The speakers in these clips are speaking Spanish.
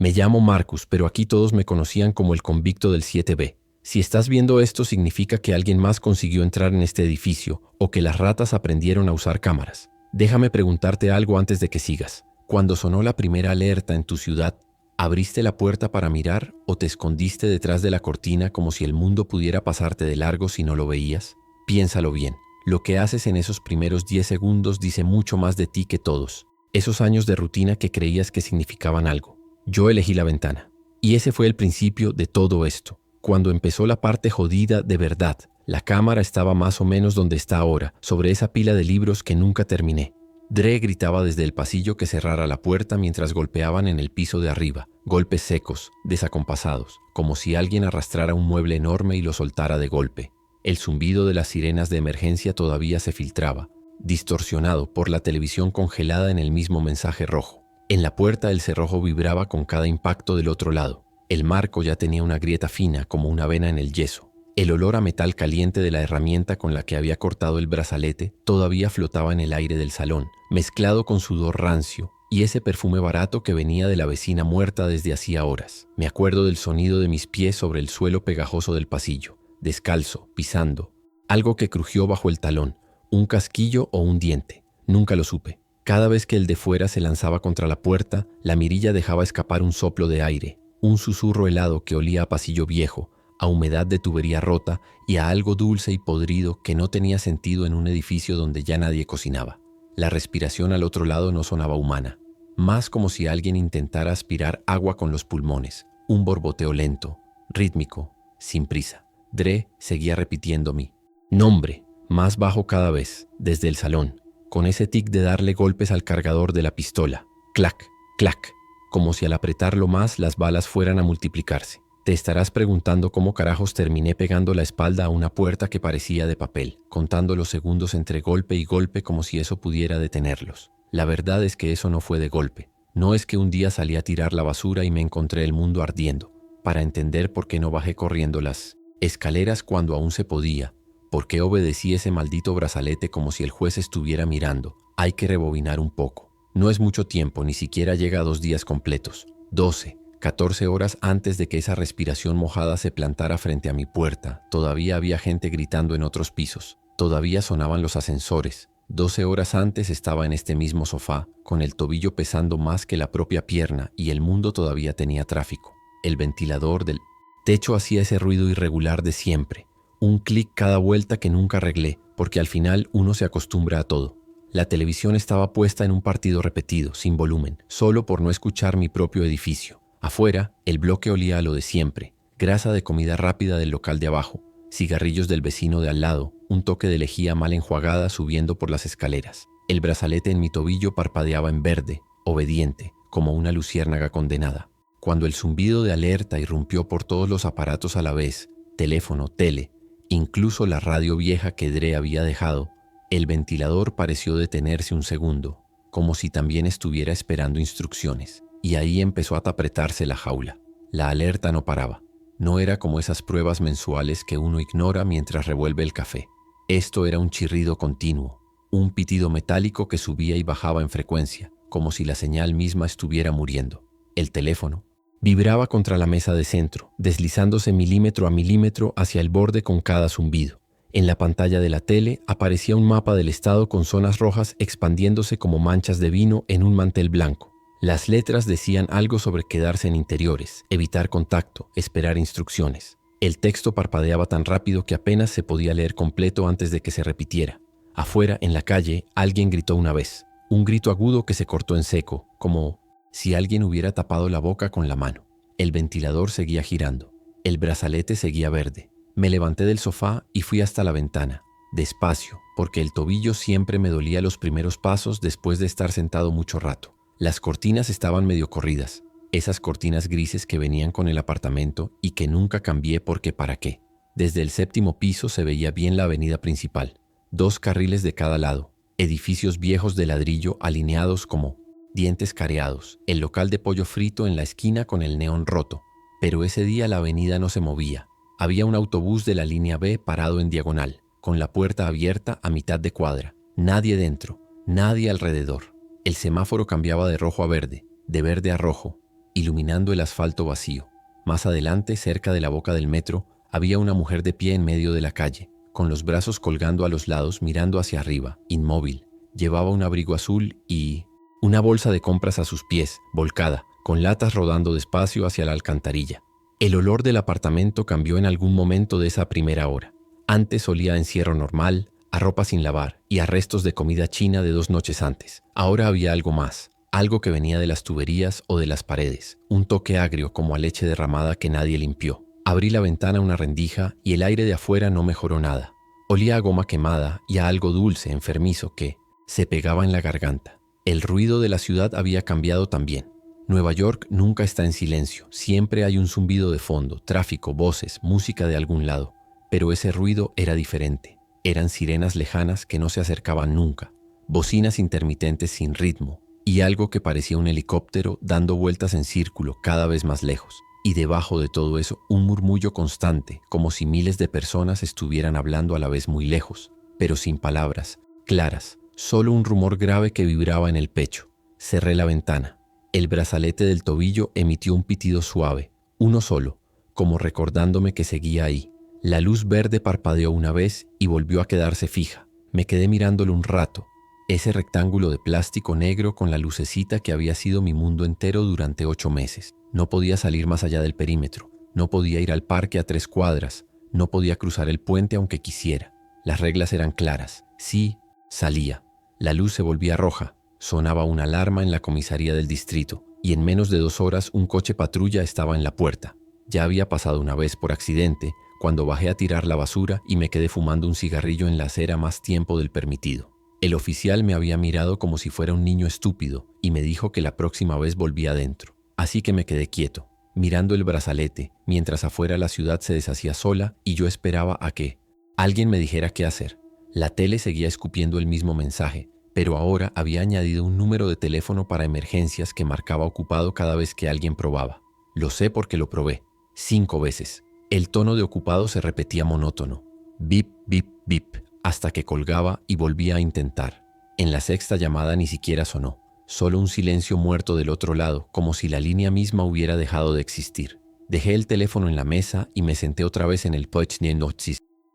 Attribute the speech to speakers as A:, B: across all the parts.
A: Me llamo Marcus, pero aquí todos me conocían como el convicto del 7B. Si estás viendo esto, significa que alguien más consiguió entrar en este edificio o que las ratas aprendieron a usar cámaras. Déjame preguntarte algo antes de que sigas. Cuando sonó la primera alerta en tu ciudad, ¿abriste la puerta para mirar o te escondiste detrás de la cortina como si el mundo pudiera pasarte de largo si no lo veías? Piénsalo bien. Lo que haces en esos primeros 10 segundos dice mucho más de ti que todos. Esos años de rutina que creías que significaban algo. Yo elegí la ventana. Y ese fue el principio de todo esto. Cuando empezó la parte jodida de verdad, la cámara estaba más o menos donde está ahora, sobre esa pila de libros que nunca terminé. Dre gritaba desde el pasillo que cerrara la puerta mientras golpeaban en el piso de arriba, golpes secos, desacompasados, como si alguien arrastrara un mueble enorme y lo soltara de golpe. El zumbido de las sirenas de emergencia todavía se filtraba, distorsionado por la televisión congelada en el mismo mensaje rojo. En la puerta el cerrojo vibraba con cada impacto del otro lado. El marco ya tenía una grieta fina como una vena en el yeso. El olor a metal caliente de la herramienta con la que había cortado el brazalete todavía flotaba en el aire del salón, mezclado con sudor rancio y ese perfume barato que venía de la vecina muerta desde hacía horas. Me acuerdo del sonido de mis pies sobre el suelo pegajoso del pasillo, descalzo, pisando. Algo que crujió bajo el talón, un casquillo o un diente. Nunca lo supe. Cada vez que el de fuera se lanzaba contra la puerta, la mirilla dejaba escapar un soplo de aire, un susurro helado que olía a pasillo viejo, a humedad de tubería rota y a algo dulce y podrido que no tenía sentido en un edificio donde ya nadie cocinaba. La respiración al otro lado no sonaba humana, más como si alguien intentara aspirar agua con los pulmones, un borboteo lento, rítmico, sin prisa. Dre seguía repitiendo mi nombre, más bajo cada vez, desde el salón, con ese tic de darle golpes al cargador de la pistola. Clac, clac, como si al apretarlo más las balas fueran a multiplicarse. Te estarás preguntando cómo carajos terminé pegando la espalda a una puerta que parecía de papel, contando los segundos entre golpe y golpe como si eso pudiera detenerlos. La verdad es que eso no fue de golpe. No es que un día salí a tirar la basura y me encontré el mundo ardiendo. Para entender por qué no bajé corriendo las escaleras cuando aún se podía, por qué obedecí ese maldito brazalete como si el juez estuviera mirando, hay que rebobinar un poco. No es mucho tiempo, ni siquiera llega a 2 días completos. 12, 14 horas antes de que esa respiración mojada se plantara frente a mi puerta, todavía había gente gritando en otros pisos. Todavía sonaban los ascensores. 12 horas antes estaba en este mismo sofá, con el tobillo pesando más que la propia pierna y el mundo todavía tenía tráfico. El ventilador del techo hacía ese ruido irregular de siempre. Un clic cada vuelta que nunca arreglé, porque al final uno se acostumbra a todo. La televisión estaba puesta en un partido repetido, sin volumen, solo por no escuchar mi propio edificio. Afuera, el bloque olía a lo de siempre, grasa de comida rápida del local de abajo, cigarrillos del vecino de al lado, un toque de lejía mal enjuagada subiendo por las escaleras. El brazalete en mi tobillo parpadeaba en verde, obediente, como una luciérnaga condenada. Cuando el zumbido de alerta irrumpió por todos los aparatos a la vez, teléfono, tele, incluso la radio vieja que Dre había dejado, el ventilador pareció detenerse un segundo, como si también estuviera esperando instrucciones. Y ahí empezó a apretarse la jaula. La alerta no paraba. No era como esas pruebas mensuales que uno ignora mientras revuelve el café. Esto era un chirrido continuo, un pitido metálico que subía y bajaba en frecuencia, como si la señal misma estuviera muriendo. El teléfono vibraba contra la mesa de centro, deslizándose milímetro a milímetro hacia el borde con cada zumbido. En la pantalla de la tele aparecía un mapa del estado con zonas rojas expandiéndose como manchas de vino en un mantel blanco. Las letras decían algo sobre quedarse en interiores, evitar contacto, esperar instrucciones. El texto parpadeaba tan rápido que apenas se podía leer completo antes de que se repitiera. Afuera, en la calle, alguien gritó una vez. Un grito agudo que se cortó en seco, como si alguien hubiera tapado la boca con la mano. El ventilador seguía girando. El brazalete seguía verde. Me levanté del sofá y fui hasta la ventana, despacio, porque el tobillo siempre me dolía los primeros pasos después de estar sentado mucho rato. Las cortinas estaban medio corridas, esas cortinas grises que venían con el apartamento y que nunca cambié porque ¿para qué? Desde el 7º piso se veía bien la avenida principal, 2 carriles de cada lado, edificios viejos de ladrillo alineados como dientes careados, el local de pollo frito en la esquina con el neón roto. Pero ese día la avenida no se movía. Había un autobús de la línea B parado en diagonal, con la puerta abierta a mitad de cuadra. Nadie dentro, nadie alrededor. El semáforo cambiaba de rojo a verde, de verde a rojo, iluminando el asfalto vacío. Más adelante, cerca de la boca del metro, había una mujer de pie en medio de la calle, con los brazos colgando a los lados mirando hacia arriba, inmóvil. Llevaba un abrigo azul y una bolsa de compras a sus pies, volcada, con latas rodando despacio hacia la alcantarilla. El olor del apartamento cambió en algún momento de esa primera hora. Antes olía a encierro normal, a ropa sin lavar y a restos de comida china de 2 noches antes. Ahora había algo más, algo que venía de las tuberías o de las paredes, un toque agrio como a leche derramada que nadie limpió. Abrí la ventana una rendija y el aire de afuera no mejoró nada. Olía a goma quemada y a algo dulce, enfermizo que se pegaba en la garganta. El ruido de la ciudad había cambiado también. Nueva York nunca está en silencio, siempre hay un zumbido de fondo, tráfico, voces, música de algún lado. Pero ese ruido era diferente. Eran sirenas lejanas que no se acercaban nunca, bocinas intermitentes sin ritmo y algo que parecía un helicóptero dando vueltas en círculo cada vez más lejos. Y debajo de todo eso, un murmullo constante, como si miles de personas estuvieran hablando a la vez muy lejos, pero sin palabras, claras, solo un rumor grave que vibraba en el pecho. Cerré la ventana. El brazalete del tobillo emitió un pitido suave, uno solo, como recordándome que seguía ahí. La luz verde parpadeó una vez y volvió a quedarse fija. Me quedé mirándolo un rato. Ese rectángulo de plástico negro con la lucecita que había sido mi mundo entero durante 8 meses. No podía salir más allá del perímetro. No podía ir al parque a 3 cuadras. No podía cruzar el puente aunque quisiera. Las reglas eran claras. Sí, salía. La luz se volvía roja. Sonaba una alarma en la comisaría del distrito. Y en menos de 2 horas un coche patrulla estaba en la puerta. Ya había pasado una vez por accidente, cuando bajé a tirar la basura y me quedé fumando un cigarrillo en la acera más tiempo del permitido. El oficial me había mirado como si fuera un niño estúpido y me dijo que la próxima vez volvía adentro. Así que me quedé quieto, mirando el brazalete, mientras afuera la ciudad se deshacía sola y yo esperaba a que alguien me dijera qué hacer. La tele seguía escupiendo el mismo mensaje, pero ahora había añadido un número de teléfono para emergencias que marcaba ocupado cada vez que alguien probaba. Lo sé porque lo probé, 5 veces. El tono de ocupado se repetía monótono. Bip, bip, bip, hasta que colgaba y volvía a intentar. En la 6ª llamada ni siquiera sonó. Solo un silencio muerto del otro lado, como si la línea misma hubiera dejado de existir. Dejé el teléfono en la mesa y me senté otra vez en el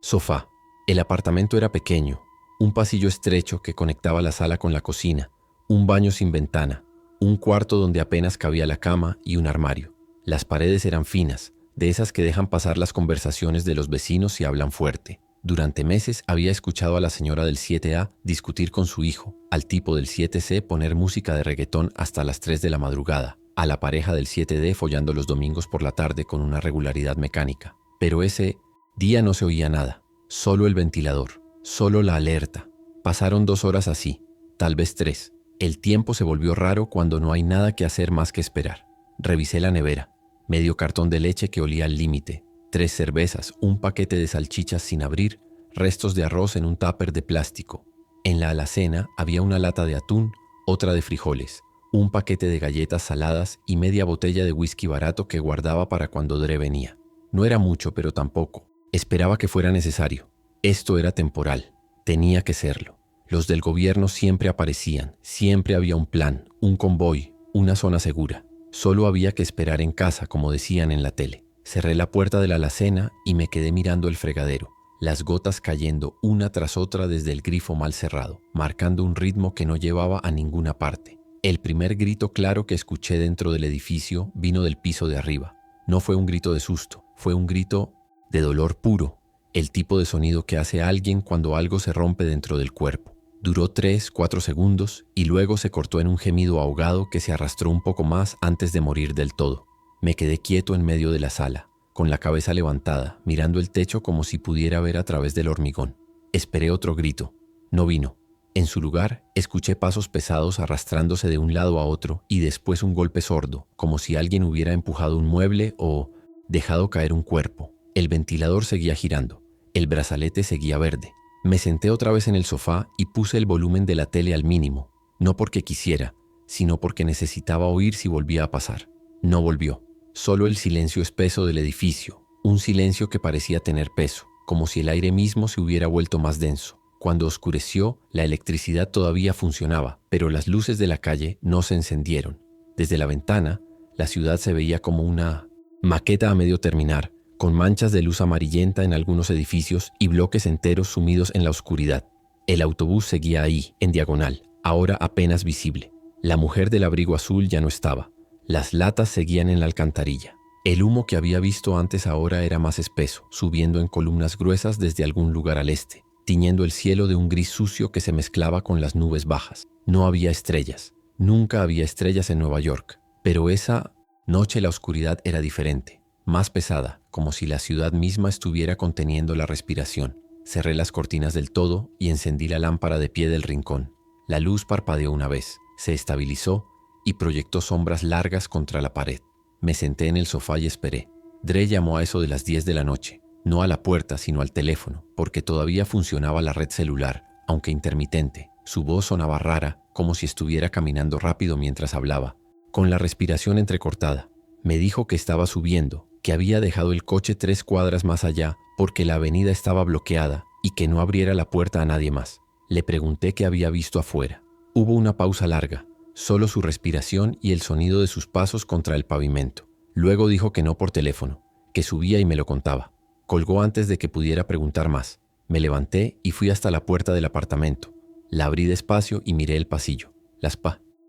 A: sofá. El apartamento era pequeño, un pasillo estrecho que conectaba la sala con la cocina, un baño sin ventana, un cuarto donde apenas cabía la cama y un armario. Las paredes eran finas, de esas que dejan pasar las conversaciones de los vecinos si hablan fuerte. Durante meses había escuchado a la señora del 7A discutir con su hijo, al tipo del 7C poner música de reggaetón hasta las 3 de la madrugada, a la pareja del 7D follando los domingos por la tarde con una regularidad mecánica. Pero ese día no se oía nada, solo el ventilador, solo la alerta. Pasaron 2 horas así, tal vez 3. El tiempo se volvió raro cuando no hay nada que hacer más que esperar. Revisé la nevera. Medio cartón de leche que olía al límite, 3 cervezas, un paquete de salchichas sin abrir, restos de arroz en un tupper de plástico. En la alacena había una lata de atún, otra de frijoles, un paquete de galletas saladas y media botella de whisky barato que guardaba para cuando Dre venía. No era mucho, pero tampoco. Esperaba que fuera necesario. Esto era temporal. Tenía que serlo. Los del gobierno siempre aparecían, siempre había un plan, un convoy, una zona segura. Solo había que esperar en casa, como decían en la tele. Cerré la puerta de la alacena y me quedé mirando el fregadero, las gotas cayendo una tras otra desde el grifo mal cerrado, marcando un ritmo que no llevaba a ninguna parte. El primer grito claro que escuché dentro del edificio vino del piso de arriba. No fue un grito de susto, fue un grito de dolor puro, el tipo de sonido que hace alguien cuando algo se rompe dentro del cuerpo. Duró 3-4 segundos y luego se cortó en un gemido ahogado que se arrastró un poco más antes de morir del todo. Me quedé quieto en medio de la sala, con la cabeza levantada, mirando el techo como si pudiera ver a través del hormigón. Esperé otro grito. No vino. En su lugar, escuché pasos pesados arrastrándose de un lado a otro y después un golpe sordo, como si alguien hubiera empujado un mueble o dejado caer un cuerpo. El ventilador seguía girando. El brazalete seguía verde. Me senté otra vez en el sofá y puse el volumen de la tele al mínimo, no porque quisiera, sino porque necesitaba oír si volvía a pasar. No volvió, solo el silencio espeso del edificio, un silencio que parecía tener peso, como si el aire mismo se hubiera vuelto más denso. Cuando oscureció, la electricidad todavía funcionaba, pero las luces de la calle no se encendieron. Desde la ventana, La ciudad se veía como una maqueta a medio terminar, con manchas de luz amarillenta en algunos edificios y bloques enteros sumidos en la oscuridad. El autobús seguía ahí, en diagonal, ahora apenas visible. La mujer del abrigo azul ya no estaba. Las latas seguían en la alcantarilla. El humo que había visto antes ahora era más espeso, subiendo en columnas gruesas desde algún lugar al este, tiñendo el cielo de un gris sucio que se mezclaba con las nubes bajas. No había estrellas. Nunca había estrellas en Nueva York. Pero esa noche la oscuridad era diferente, más pesada, como si la ciudad misma estuviera conteniendo la respiración. Cerré las cortinas del todo y encendí la lámpara de pie del rincón. La luz parpadeó una vez, se estabilizó y proyectó sombras largas contra la pared. Me senté en el sofá y esperé. Dre llamó a eso de las 10 de la noche, no a la puerta sino al teléfono, porque todavía funcionaba la red celular, aunque intermitente. Su voz sonaba rara, como si estuviera caminando rápido mientras hablaba, con la respiración entrecortada. Me dijo que estaba subiendo, que había dejado el coche 3 cuadras más allá porque la avenida estaba bloqueada y que no abriera la puerta a nadie más. Le pregunté qué había visto afuera. Hubo una pausa larga, solo su respiración y el sonido de sus pasos contra el pavimento. Luego dijo que no por teléfono, que subía y me lo contaba. Colgó antes de que pudiera preguntar más. Me levanté y fui hasta la puerta del apartamento. La abrí despacio y miré el pasillo. Las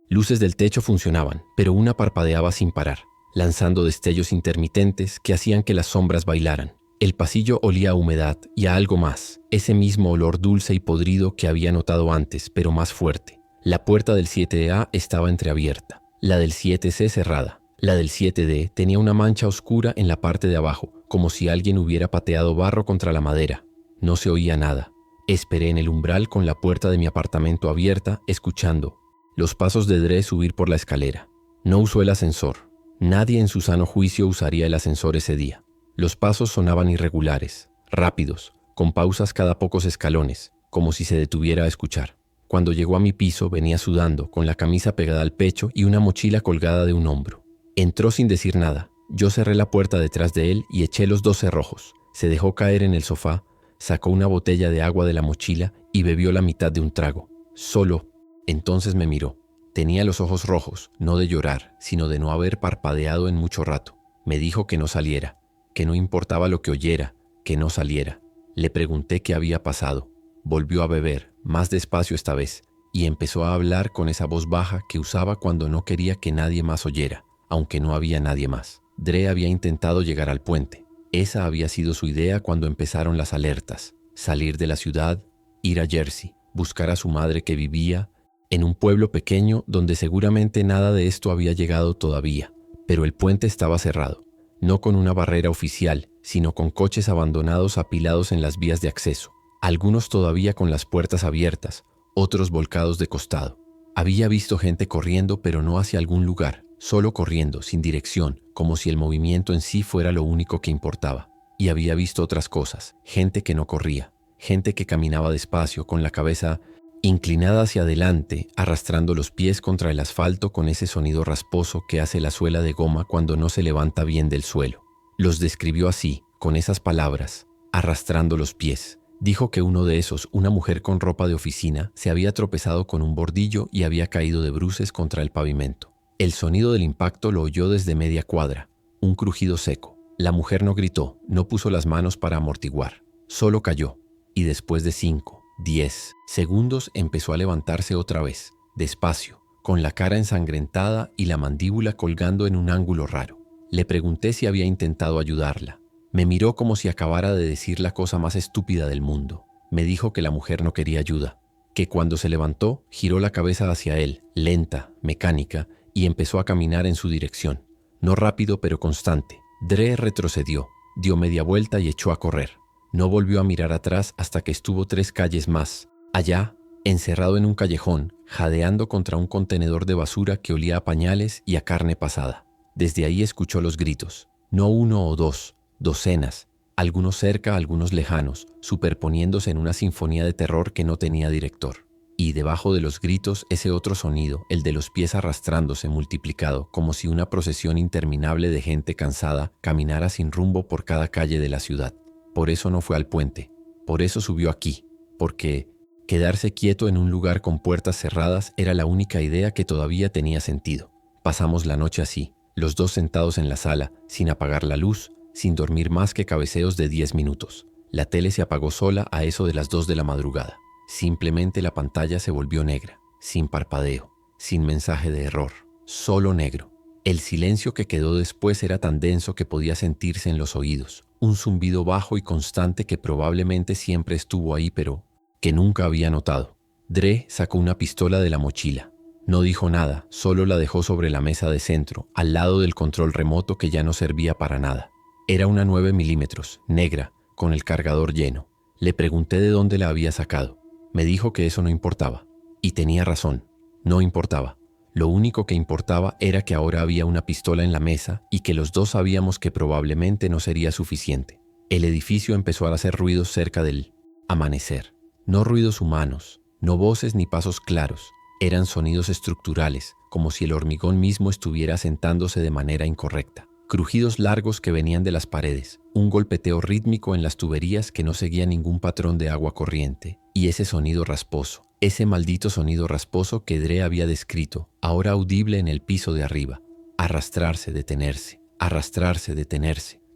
A: luces del techo funcionaban, pero una parpadeaba sin parar, lanzando destellos intermitentes que hacían que las sombras bailaran. El pasillo olía a humedad y a algo más, ese mismo olor dulce y podrido que había notado antes, pero más fuerte. La puerta del 7A estaba entreabierta, la del 7C cerrada. La del 7D tenía una mancha oscura en la parte de abajo, como si alguien hubiera pateado barro contra la madera. No se oía nada. Esperé en el umbral con la puerta de mi apartamento abierta, escuchando los pasos de Dre subir por la escalera. No usó el ascensor. Nadie en su sano juicio usaría el ascensor ese día. Los pasos sonaban irregulares, rápidos, con pausas cada pocos escalones, como si se detuviera a escuchar. Cuando llegó a mi piso venía sudando, con la camisa pegada al pecho y una mochila colgada de un hombro. Entró sin decir nada. Yo cerré la puerta detrás de él y eché los 2 cerrojos. Se dejó caer en el sofá, sacó una botella de agua de la mochila y bebió la mitad de un trago. Solo. Entonces me miró. Tenía los ojos rojos, no de llorar, sino de no haber parpadeado en mucho rato. Me dijo que no saliera, que no importaba lo que oyera, que no saliera. Le pregunté qué había pasado. Volvió a beber, más despacio esta vez, y empezó a hablar con esa voz baja que usaba cuando no quería que nadie más oyera, aunque no había nadie más. Dre había intentado llegar al puente. Esa había sido su idea cuando empezaron las alertas. Salir de la ciudad, ir a Jersey, buscar a su madre que vivía en un pueblo pequeño donde seguramente nada de esto había llegado todavía. Pero el puente estaba cerrado, no con una barrera oficial, sino con coches abandonados apilados en las vías de acceso. Algunos todavía con las puertas abiertas, otros volcados de costado. Había visto gente corriendo, pero no hacia algún lugar, solo corriendo, sin dirección, como si el movimiento en sí fuera lo único que importaba. Y había visto otras cosas, gente que no corría, gente que caminaba despacio, con la cabeza inclinada hacia adelante, arrastrando los pies contra el asfalto con ese sonido rasposo que hace la suela de goma cuando no se levanta bien del suelo. Los describió así, con esas palabras, arrastrando los pies. Dijo que uno de esos, una mujer con ropa de oficina, se había tropezado con un bordillo y había caído de bruces contra el pavimento. El sonido del impacto lo oyó desde media cuadra, un crujido seco. La mujer no gritó, no puso las manos para amortiguar, solo cayó, y después de 5, 10 segundos empezó a levantarse otra vez, despacio, con la cara ensangrentada y la mandíbula colgando en un ángulo raro. Le pregunté si había intentado ayudarla. Me miró como si acabara de decir la cosa más estúpida del mundo. Me dijo que la mujer no quería ayuda, que cuando se levantó, giró la cabeza hacia él, lenta, mecánica, y empezó a caminar en su dirección. No rápido, pero constante. Dre retrocedió, dio media vuelta y echó a correr. No volvió a mirar atrás hasta que estuvo 3 calles más. Allá, encerrado en un callejón, jadeando contra un contenedor de basura que olía a pañales y a carne pasada. Desde ahí escuchó los gritos. No 1 o 2, docenas, algunos cerca, algunos lejanos, superponiéndose en una sinfonía de terror que no tenía director. Y debajo de los gritos ese otro sonido, el de los pies arrastrándose multiplicado, como si una procesión interminable de gente cansada caminara sin rumbo por cada calle de la ciudad. Por eso no fue al puente, por eso subió aquí, porque quedarse quieto en un lugar con puertas cerradas era la única idea que todavía tenía sentido. Pasamos la noche así, los dos sentados en la sala, sin apagar la luz, sin dormir más que cabeceos de 10 minutos. La tele se apagó sola a eso de las 2 de la madrugada. Simplemente la pantalla se volvió negra, sin parpadeo, sin mensaje de error, solo negro. El silencio que quedó después era tan denso que podía sentirse en los oídos, un zumbido bajo y constante que probablemente siempre estuvo ahí, pero que nunca había notado. Dre sacó una pistola de la mochila. No dijo nada, solo la dejó sobre la mesa de centro, al lado del control remoto que ya no servía para nada. Era una 9 milímetros, negra, con el cargador lleno. Le pregunté de dónde la había sacado. Me dijo que eso no importaba. Y tenía razón, no importaba. Lo único que importaba era que ahora había una pistola en la mesa y que los dos sabíamos que probablemente no sería suficiente. El edificio empezó a hacer ruidos cerca del amanecer. No ruidos humanos, no voces ni pasos claros. Eran sonidos estructurales, como si el hormigón mismo estuviera asentándose de manera incorrecta. Crujidos largos que venían de las paredes, un golpeteo rítmico en las tuberías que no seguía ningún patrón de agua corriente, y ese sonido rasposo, ese maldito sonido rasposo que Dre había descrito, ahora audible en el piso de arriba. Arrastrarse, detenerse,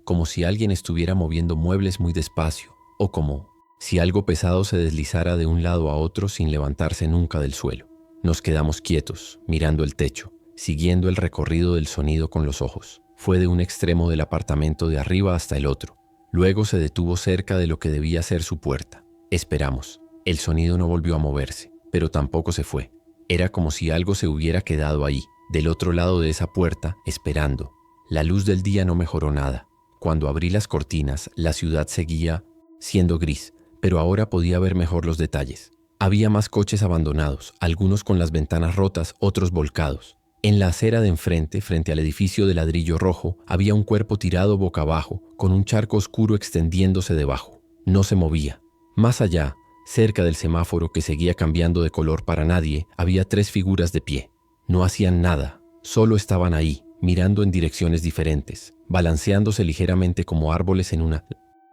A: como si alguien estuviera moviendo muebles muy despacio, o como si algo pesado se deslizara de un lado a otro sin levantarse nunca del suelo. Nos quedamos quietos, mirando el techo, siguiendo el recorrido del sonido con los ojos. Fue de un extremo del apartamento de arriba hasta el otro. Luego se detuvo cerca de lo que debía ser su puerta. Esperamos. El sonido no volvió a moverse, pero tampoco se fue. Era como si algo se hubiera quedado ahí, del otro lado de esa puerta, esperando. La luz del día no mejoró nada. Cuando abrí las cortinas, la ciudad seguía siendo gris, pero ahora podía ver mejor los detalles. Había más coches abandonados, algunos con las ventanas rotas, otros volcados. En la acera de enfrente, frente al edificio de ladrillo rojo, había un cuerpo tirado boca abajo, con un charco oscuro extendiéndose debajo. No se movía. Más allá, cerca del semáforo que seguía cambiando de color para nadie, había 3 figuras de pie. No hacían nada, solo estaban ahí, mirando en direcciones diferentes, balanceándose ligeramente como árboles en una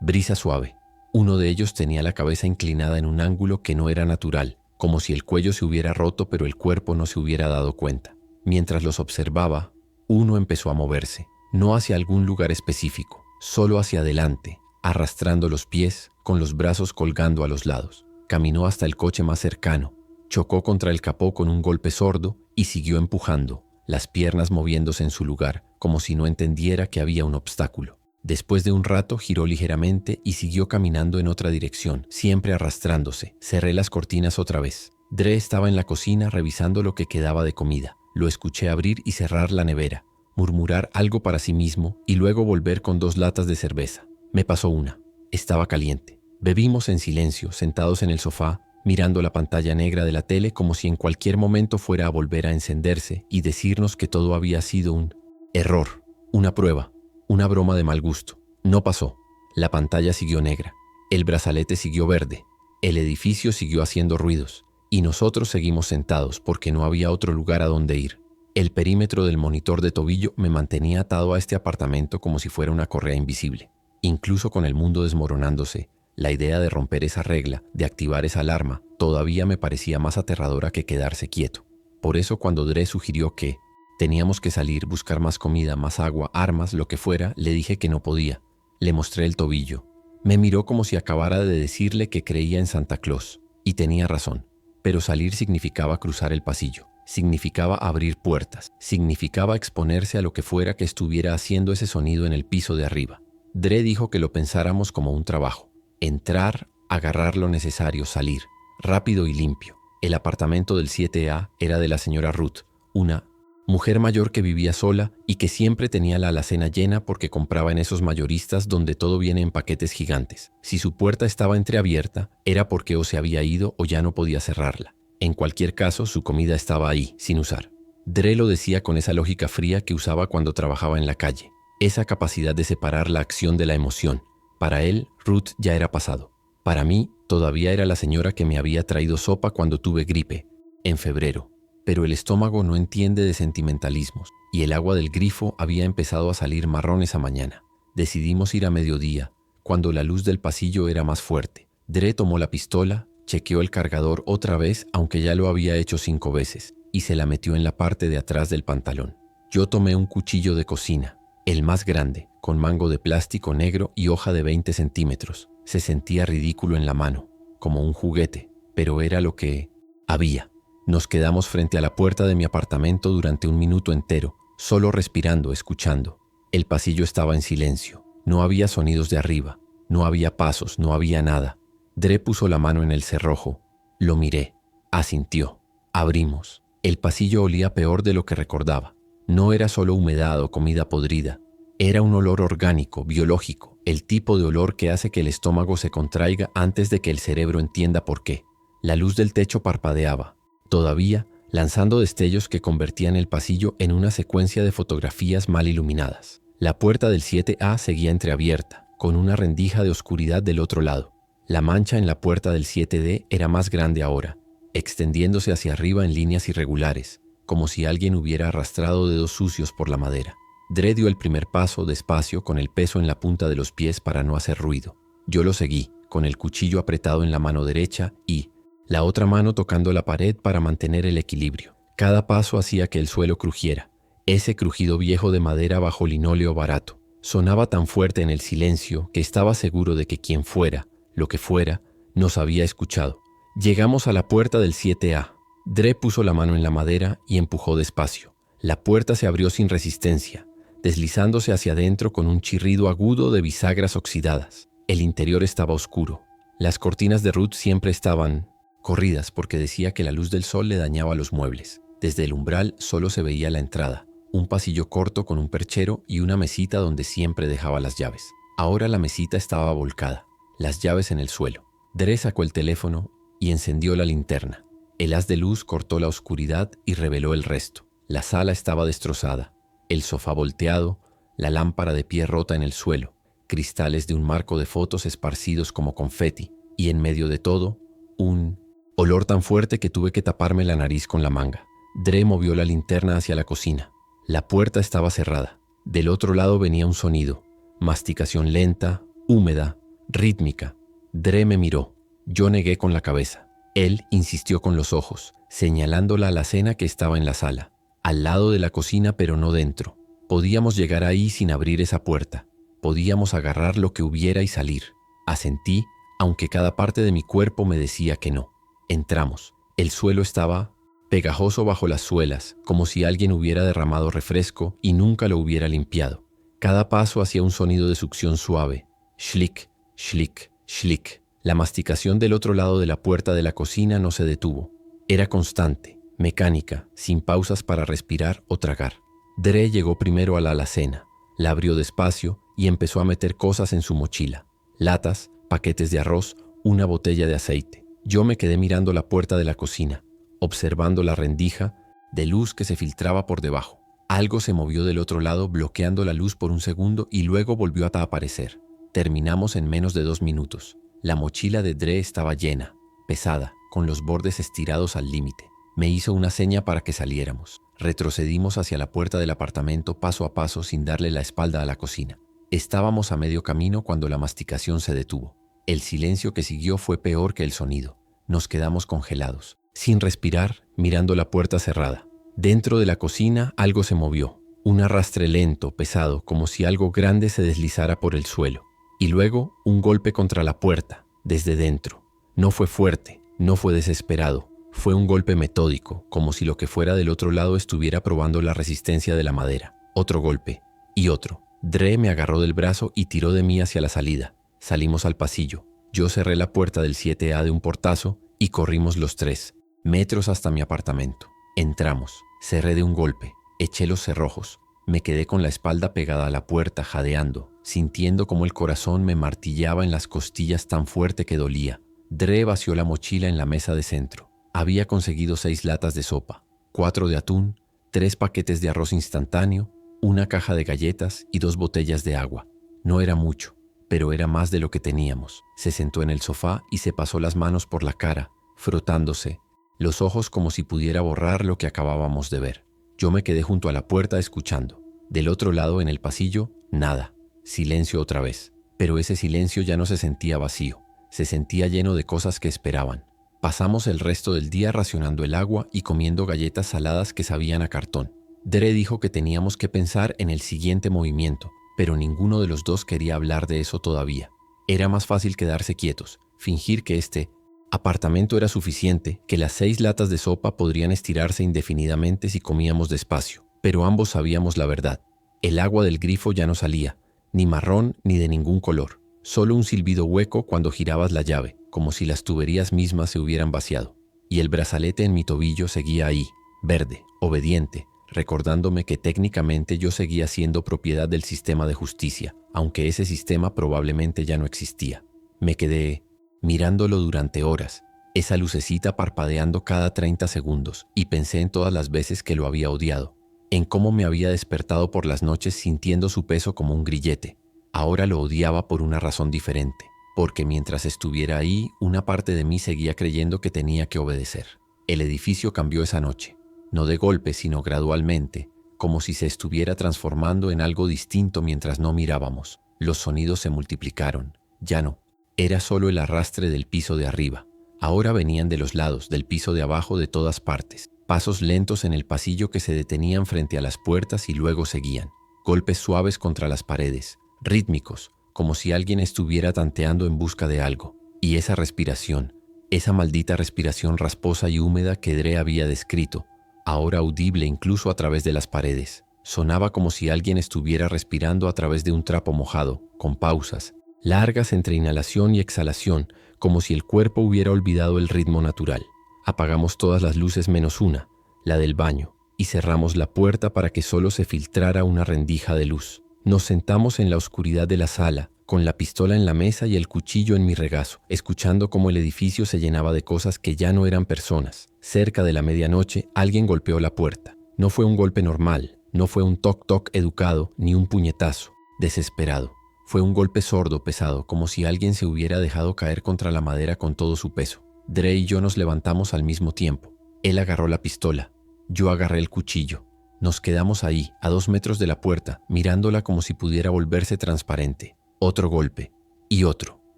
A: brisa suave. Uno de ellos tenía la cabeza inclinada en un ángulo que no era natural, como si el cuello se hubiera roto pero el cuerpo no se hubiera dado cuenta. Mientras los observaba, uno empezó a moverse, no hacia algún lugar específico, solo hacia adelante, arrastrando los pies, con los brazos colgando a los lados. Caminó hasta el coche más cercano, chocó contra el capó con un golpe sordo y siguió empujando, las piernas moviéndose en su lugar, como si no entendiera que había un obstáculo. Después de un rato giró ligeramente y siguió caminando en otra dirección, siempre arrastrándose. Cerré las cortinas otra vez. Dre estaba en la cocina revisando lo que quedaba de comida. Lo escuché abrir y cerrar la nevera, murmurar algo para sí mismo y luego volver con 2 latas de cerveza. Me pasó una. Estaba caliente. Bebimos en silencio, sentados en el sofá, mirando la pantalla negra de la tele como si en cualquier momento fuera a volver a encenderse y decirnos que todo había sido un error, una prueba, una broma de mal gusto. No pasó. La pantalla siguió negra. El brazalete siguió verde. El edificio siguió haciendo ruidos. Y nosotros seguimos sentados porque no había otro lugar a donde ir. El perímetro del monitor de tobillo me mantenía atado a este apartamento como si fuera una correa invisible. Incluso con el mundo desmoronándose, la idea de romper esa regla, de activar esa alarma, todavía me parecía más aterradora que quedarse quieto. Por eso cuando Dre sugirió que teníamos que salir, buscar más comida, más agua, armas, lo que fuera, le dije que no podía. Le mostré el tobillo. Me miró como si acabara de decirle que creía en Santa Claus. Y tenía razón. Pero salir significaba cruzar el pasillo, significaba abrir puertas, significaba exponerse a lo que fuera que estuviera haciendo ese sonido en el piso de arriba. Dre dijo que lo pensáramos como un trabajo. Entrar, agarrar lo necesario, salir, rápido y limpio. El apartamento del 7A era de la señora Ruth, una mujer mayor que vivía sola y que siempre tenía la alacena llena porque compraba en esos mayoristas donde todo viene en paquetes gigantes. Si su puerta estaba entreabierta, era porque o se había ido o ya no podía cerrarla. En cualquier caso, su comida estaba ahí, sin usar. Dre lo decía con esa lógica fría que usaba cuando trabajaba en la calle, esa capacidad de separar la acción de la emoción. Para él, Ruth ya era pasado. Para mí, todavía era la señora que me había traído sopa cuando tuve gripe, en febrero. Pero el estómago no entiende de sentimentalismos, y el agua del grifo había empezado a salir marrón esa mañana. Decidimos ir a mediodía, cuando la luz del pasillo era más fuerte. Dre tomó la pistola, chequeó el cargador otra vez, aunque ya lo había hecho 5 veces, y se la metió en la parte de atrás del pantalón. Yo tomé un cuchillo de cocina, el más grande, con mango de plástico negro y hoja de 20 centímetros. Se sentía ridículo en la mano, como un juguete, pero era lo que había. Nos quedamos frente a la puerta de mi apartamento durante un minuto entero, solo respirando, escuchando. El pasillo estaba en silencio. No había sonidos de arriba, no había pasos, no había nada. Dre puso la mano en el cerrojo. Lo miré. Asintió. Abrimos. El pasillo olía peor de lo que recordaba. No era solo humedad o comida podrida. Era un olor orgánico, biológico, el tipo de olor que hace que el estómago se contraiga antes de que el cerebro entienda por qué. La luz del techo parpadeaba, todavía lanzando destellos que convertían el pasillo en una secuencia de fotografías mal iluminadas. La puerta del 7A seguía entreabierta, con una rendija de oscuridad del otro lado. La mancha en la puerta del 7D era más grande ahora, extendiéndose hacia arriba en líneas irregulares, como si alguien hubiera arrastrado dedos sucios por la madera. Dre dio el primer paso despacio con el peso en la punta de los pies para no hacer ruido. Yo lo seguí, con el cuchillo apretado en la mano derecha y la otra mano tocando la pared para mantener el equilibrio. Cada paso hacía que el suelo crujiera. Ese crujido viejo de madera bajo linóleo barato sonaba tan fuerte en el silencio que estaba seguro de que quien fuera, lo que fuera, nos había escuchado. Llegamos a la puerta del 7A. Dre puso la mano en la madera y empujó despacio. La puerta se abrió sin resistencia, deslizándose hacia adentro con un chirrido agudo de bisagras oxidadas. El interior estaba oscuro. Las cortinas de Ruth siempre estaban corridas porque decía que la luz del sol le dañaba los muebles. Desde el umbral solo se veía la entrada, un pasillo corto con un perchero y una mesita donde siempre dejaba las llaves. Ahora la mesita estaba volcada, las llaves en el suelo. Dre sacó el teléfono y encendió la linterna. El haz de luz cortó la oscuridad y reveló el resto. La sala estaba destrozada, el sofá volteado, la lámpara de pie rota en el suelo, cristales de un marco de fotos esparcidos como confeti, y en medio de todo, un olor tan fuerte que tuve que taparme la nariz con la manga. Dre movió la linterna hacia la cocina. La puerta estaba cerrada. Del otro lado venía un sonido, masticación lenta, húmeda, rítmica. Dre me miró. Yo negué con la cabeza. Él insistió con los ojos, señalando la alacena que estaba en la sala, al lado de la cocina pero no dentro. Podíamos llegar ahí sin abrir esa puerta. Podíamos agarrar lo que hubiera y salir. Asentí, aunque cada parte de mi cuerpo me decía que no. Entramos. El suelo estaba pegajoso bajo las suelas, como si alguien hubiera derramado refresco y nunca lo hubiera limpiado. Cada paso hacía un sonido de succión suave. Schlick, schlick, schlick. La masticación del otro lado de la puerta de la cocina no se detuvo. Era constante, mecánica, sin pausas para respirar o tragar. Dre llegó primero a la alacena, la abrió despacio y empezó a meter cosas en su mochila. Latas, paquetes de arroz, una botella de aceite. Yo me quedé mirando la puerta de la cocina, observando la rendija de luz que se filtraba por debajo. Algo se movió del otro lado bloqueando la luz por un segundo y luego volvió a aparecer. Terminamos en menos de 2 minutos. La mochila de Dre estaba llena, pesada, con los bordes estirados al límite. Me hizo una seña para que saliéramos. Retrocedimos hacia la puerta del apartamento paso a paso sin darle la espalda a la cocina. Estábamos a medio camino cuando la masticación se detuvo. El silencio que siguió fue peor que el sonido. Nos quedamos congelados, sin respirar, mirando la puerta cerrada. Dentro de la cocina algo se movió. Un arrastre lento, pesado, como si algo grande se deslizara por el suelo. Y luego un golpe contra la puerta, desde dentro. No fue fuerte, no fue desesperado. Fue un golpe metódico, como si lo que fuera del otro lado estuviera probando la resistencia de la madera. Otro golpe, y otro. Dre me agarró del brazo y tiró de mí hacia la salida. Salimos al pasillo. Yo cerré la puerta del 7A de un portazo y corrimos los 3 metros hasta mi apartamento. Entramos. Cerré de un golpe. Eché los cerrojos. Me quedé con la espalda pegada a la puerta, jadeando, sintiendo como el corazón me martillaba en las costillas tan fuerte que dolía. Dre vació la mochila en la mesa de centro. Había conseguido 6 latas de sopa, 4 de atún, 3 paquetes de arroz instantáneo, una caja de galletas y 2 botellas de agua. No era mucho, pero era más de lo que teníamos. Se sentó en el sofá y se pasó las manos por la cara, frotándose, los ojos como si pudiera borrar lo que acabábamos de ver. Yo me quedé junto a la puerta escuchando. Del otro lado, en el pasillo, nada. Silencio otra vez. Pero ese silencio ya no se sentía vacío. Se sentía lleno de cosas que esperaban. Pasamos el resto del día racionando el agua y comiendo galletas saladas que sabían a cartón. Dre dijo que teníamos que pensar en el siguiente movimiento, pero ninguno de los dos quería hablar de eso todavía. Era más fácil quedarse quietos, fingir que este apartamento era suficiente, que las 6 latas de sopa podrían estirarse indefinidamente si comíamos despacio. Pero ambos sabíamos la verdad. El agua del grifo ya no salía, ni marrón ni de ningún color. Solo un silbido hueco cuando girabas la llave, como si las tuberías mismas se hubieran vaciado. Y el brazalete en mi tobillo seguía ahí, verde, obediente, recordándome que técnicamente yo seguía siendo propiedad del sistema de justicia, aunque ese sistema probablemente ya no existía. Me quedé mirándolo durante horas, esa lucecita parpadeando cada 30 segundos, y pensé en todas las veces que lo había odiado, en cómo me había despertado por las noches sintiendo su peso como un grillete. Ahora lo odiaba por una razón diferente, porque mientras estuviera ahí, una parte de mí seguía creyendo que tenía que obedecer. El edificio cambió esa noche, no de golpe, sino gradualmente, como si se estuviera transformando en algo distinto mientras no mirábamos. Los sonidos se multiplicaron. Ya no era solo el arrastre del piso de arriba. Ahora venían de los lados, del piso de abajo, de todas partes. Pasos lentos en el pasillo que se detenían frente a las puertas y luego seguían. Golpes suaves contra las paredes, rítmicos, como si alguien estuviera tanteando en busca de algo. Y esa respiración, esa maldita respiración rasposa y húmeda que Dre había descrito, ahora audible incluso a través de las paredes, sonaba como si alguien estuviera respirando a través de un trapo mojado, con pausas largas entre inhalación y exhalación, como si el cuerpo hubiera olvidado el ritmo natural. Apagamos todas las luces menos una, la del baño, y cerramos la puerta para que solo se filtrara una rendija de luz. Nos sentamos en la oscuridad de la sala, con la pistola en la mesa y el cuchillo en mi regazo, escuchando cómo el edificio se llenaba de cosas que ya no eran personas. Cerca de la medianoche, alguien golpeó la puerta. No fue un golpe normal, no fue un toc-toc educado, ni un puñetazo desesperado. Fue un golpe sordo, pesado, como si alguien se hubiera dejado caer contra la madera con todo su peso. Dre y yo nos levantamos al mismo tiempo. Él agarró la pistola, yo agarré el cuchillo. Nos quedamos ahí, a 2 metros de la puerta, mirándola como si pudiera volverse transparente. Otro golpe, y otro.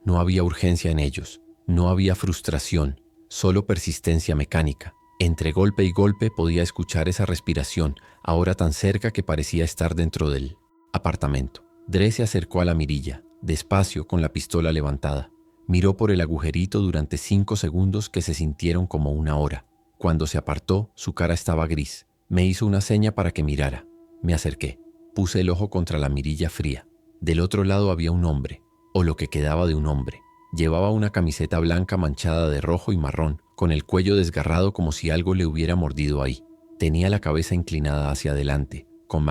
A: No había urgencia en ellos, no había frustración, solo persistencia mecánica. Entre golpe y golpe podía escuchar esa respiración, ahora tan cerca que parecía estar dentro del apartamento. Dre se acercó a la mirilla, despacio, con la pistola levantada. Miró por el agujerito durante 5 segundos que se sintieron como una hora. Cuando se apartó, su cara estaba gris. Me hizo una seña para que mirara. Me acerqué. Puse el ojo contra la mirilla fría. Del otro lado había un hombre, o lo que quedaba de un hombre. Llevaba una camiseta blanca manchada de rojo y marrón, con el cuello desgarrado como si algo le hubiera mordido ahí. Tenía la cabeza inclinada hacia adelante, con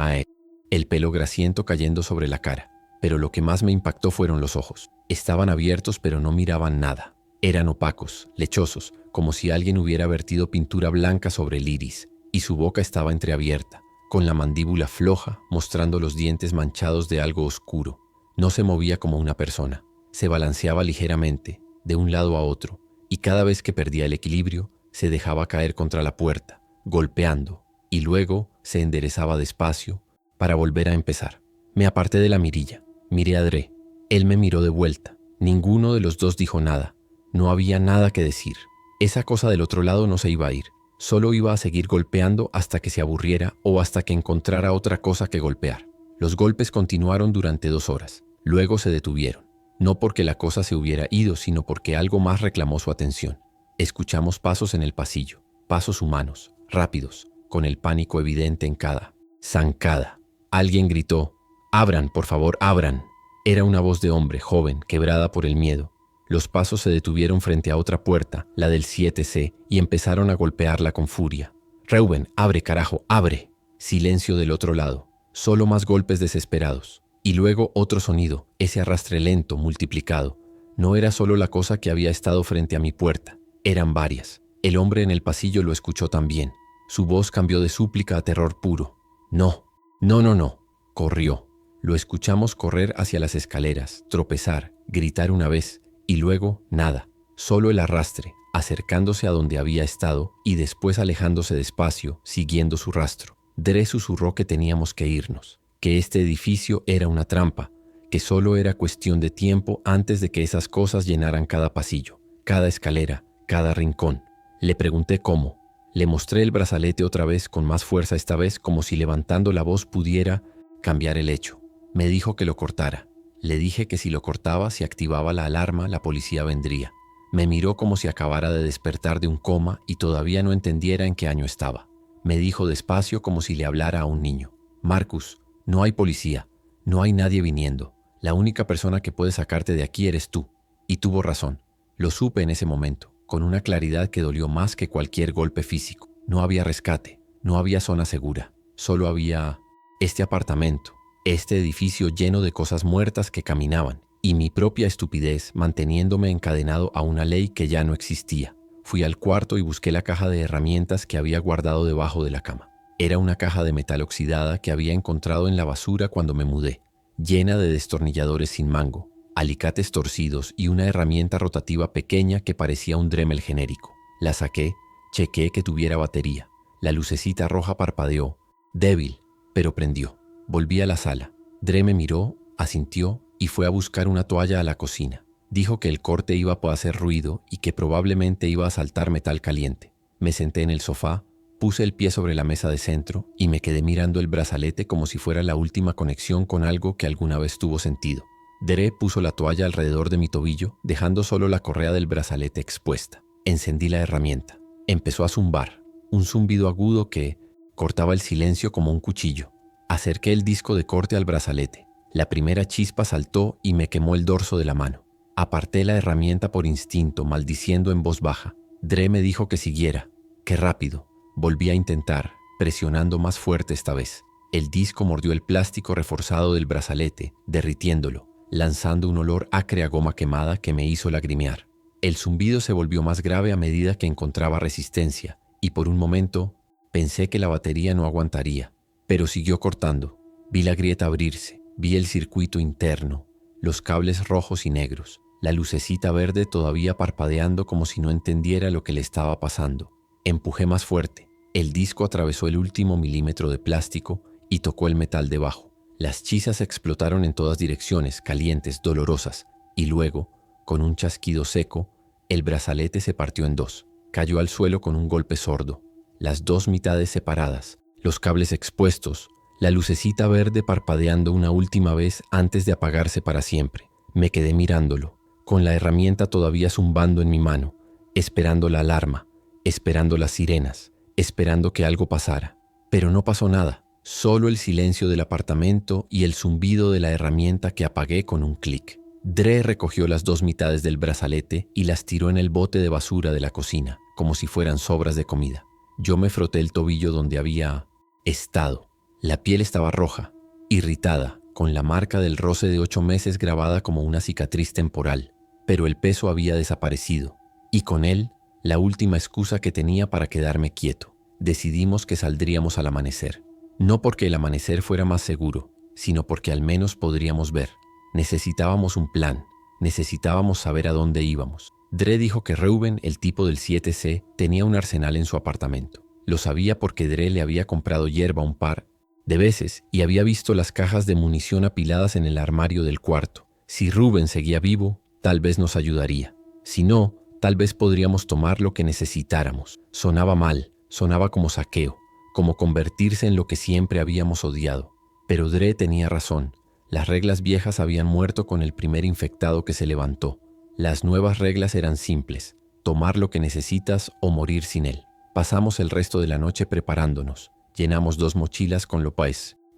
A: el pelo grasiento cayendo sobre la cara. Pero lo que más me impactó fueron los ojos. Estaban abiertos pero no miraban nada. Eran opacos, lechosos, como si alguien hubiera vertido pintura blanca sobre el iris, y su boca estaba entreabierta, con la mandíbula floja, mostrando los dientes manchados de algo oscuro. No se movía como una persona. Se balanceaba ligeramente, de un lado a otro, y cada vez que perdía el equilibrio, se dejaba caer contra la puerta, golpeando, y luego se enderezaba despacio para volver a empezar. Me aparté de la mirilla, miré a Dre. Él me miró de vuelta. Ninguno de los dos dijo nada. No había nada que decir. Esa cosa del otro lado no se iba a ir. Solo iba a seguir golpeando hasta que se aburriera o hasta que encontrara otra cosa que golpear. Los golpes continuaron durante 2 horas. Luego se detuvieron. No porque la cosa se hubiera ido, sino porque algo más reclamó su atención. Escuchamos pasos en el pasillo, pasos humanos, rápidos, con el pánico evidente en cada zancada. Alguien gritó: «¡Abran, por favor, abran!». Era una voz de hombre, joven, quebrada por el miedo. Los pasos se detuvieron frente a otra puerta, la del 7C, y empezaron a golpearla con furia. «Reuben, abre, carajo, abre». Silencio del otro lado, solo más golpes desesperados. Y luego otro sonido, ese arrastre lento, multiplicado. No era solo la cosa que había estado frente a mi puerta, eran varias. El hombre en el pasillo lo escuchó también. Su voz cambió de súplica a terror puro. «No, no, no, no». Corrió. Lo escuchamos correr hacia las escaleras, tropezar, gritar una vez, y luego nada, solo el arrastre, acercándose a donde había estado y después alejándose despacio, siguiendo su rastro. Dre susurró que teníamos que irnos, que este edificio era una trampa, que solo era cuestión de tiempo antes de que esas cosas llenaran cada pasillo, cada escalera, cada rincón. Le pregunté cómo. Le mostré el brazalete otra vez con más fuerza esta vez, como si levantando la voz pudiera cambiar el hecho. Me dijo que lo cortara. Le dije que si lo cortaba, si activaba la alarma, la policía vendría. Me miró como si acabara de despertar de un coma y todavía no entendiera en qué año estaba. Me dijo despacio como si le hablara a un niño. Marcus, no hay policía, no hay nadie viniendo. La única persona que puede sacarte de aquí eres tú. Y tuvo razón. Lo supe en ese momento, con una claridad que dolió más que cualquier golpe físico. No había rescate, no había zona segura. Solo había este apartamento, este edificio lleno de cosas muertas que caminaban, y mi propia estupidez manteniéndome encadenado a una ley que ya no existía. Fui al cuarto y busqué la caja de herramientas que había guardado debajo de la cama. Era una caja de metal oxidada que había encontrado en la basura cuando me mudé, llena de destornilladores sin mango, alicates torcidos y una herramienta rotativa pequeña que parecía un Dremel genérico. La saqué, chequeé que tuviera batería. La lucecita roja parpadeó, débil, pero prendió. Volví a la sala. Dre me miró, asintió y fue a buscar una toalla a la cocina. Dijo que el corte iba a hacer ruido y que probablemente iba a saltar metal caliente. Me senté en el sofá, puse el pie sobre la mesa de centro y me quedé mirando el brazalete como si fuera la última conexión con algo que alguna vez tuvo sentido. Dre puso la toalla alrededor de mi tobillo, dejando solo la correa del brazalete expuesta. Encendí la herramienta. Empezó a zumbar, un zumbido agudo que cortaba el silencio como un cuchillo. Acerqué el disco de corte al brazalete. La primera chispa saltó y me quemó el dorso de la mano. Aparté la herramienta por instinto, maldiciendo en voz baja. Dre me dijo que siguiera. ¡Qué rápido! Volví a intentar, presionando más fuerte esta vez. El disco mordió el plástico reforzado del brazalete, derritiéndolo, lanzando un olor acre a goma quemada que me hizo lagrimear. El zumbido se volvió más grave a medida que encontraba resistencia, y por un momento pensé que la batería no aguantaría, pero siguió cortando. Vi la grieta abrirse, vi el circuito interno, los cables rojos y negros, la lucecita verde todavía parpadeando como si no entendiera lo que le estaba pasando. Empujé más fuerte. El disco atravesó el último milímetro de plástico y tocó el metal debajo. Las chisas explotaron en todas direcciones, calientes, dolorosas, y luego, con un chasquido seco, el brazalete se partió en dos. Cayó al suelo con un golpe sordo. Las dos mitades separadas, los cables expuestos, la lucecita verde parpadeando una última vez antes de apagarse para siempre. Me quedé mirándolo, con la herramienta todavía zumbando en mi mano, esperando la alarma, esperando las sirenas, esperando que algo pasara. Pero no pasó nada, solo el silencio del apartamento y el zumbido de la herramienta que apagué con un clic. Dre recogió las dos mitades del brazalete y las tiró en el bote de basura de la cocina, como si fueran sobras de comida. Yo me froté el tobillo donde había estado. La piel estaba roja, irritada, con la marca del roce de 8 meses grabada como una cicatriz temporal, pero el peso había desaparecido, y con él, la última excusa que tenía para quedarme quieto. Decidimos que saldríamos al amanecer. No porque el amanecer fuera más seguro, sino porque al menos podríamos ver. Necesitábamos un plan, necesitábamos saber a dónde íbamos. Dre dijo que Reuben, el tipo del 7C, tenía un arsenal en su apartamento. Lo sabía porque Dre le había comprado hierba un par de veces y había visto las cajas de munición apiladas en el armario del cuarto. Si Reuben seguía vivo, tal vez nos ayudaría. Si no, tal vez podríamos tomar lo que necesitáramos. Sonaba mal, sonaba como saqueo, como convertirse en lo que siempre habíamos odiado. Pero Dre tenía razón. Las reglas viejas habían muerto con el primer infectado que se levantó. Las nuevas reglas eran simples: tomar lo que necesitas o morir sin él. Pasamos el resto de la noche preparándonos. Llenamos 2 mochilas con lo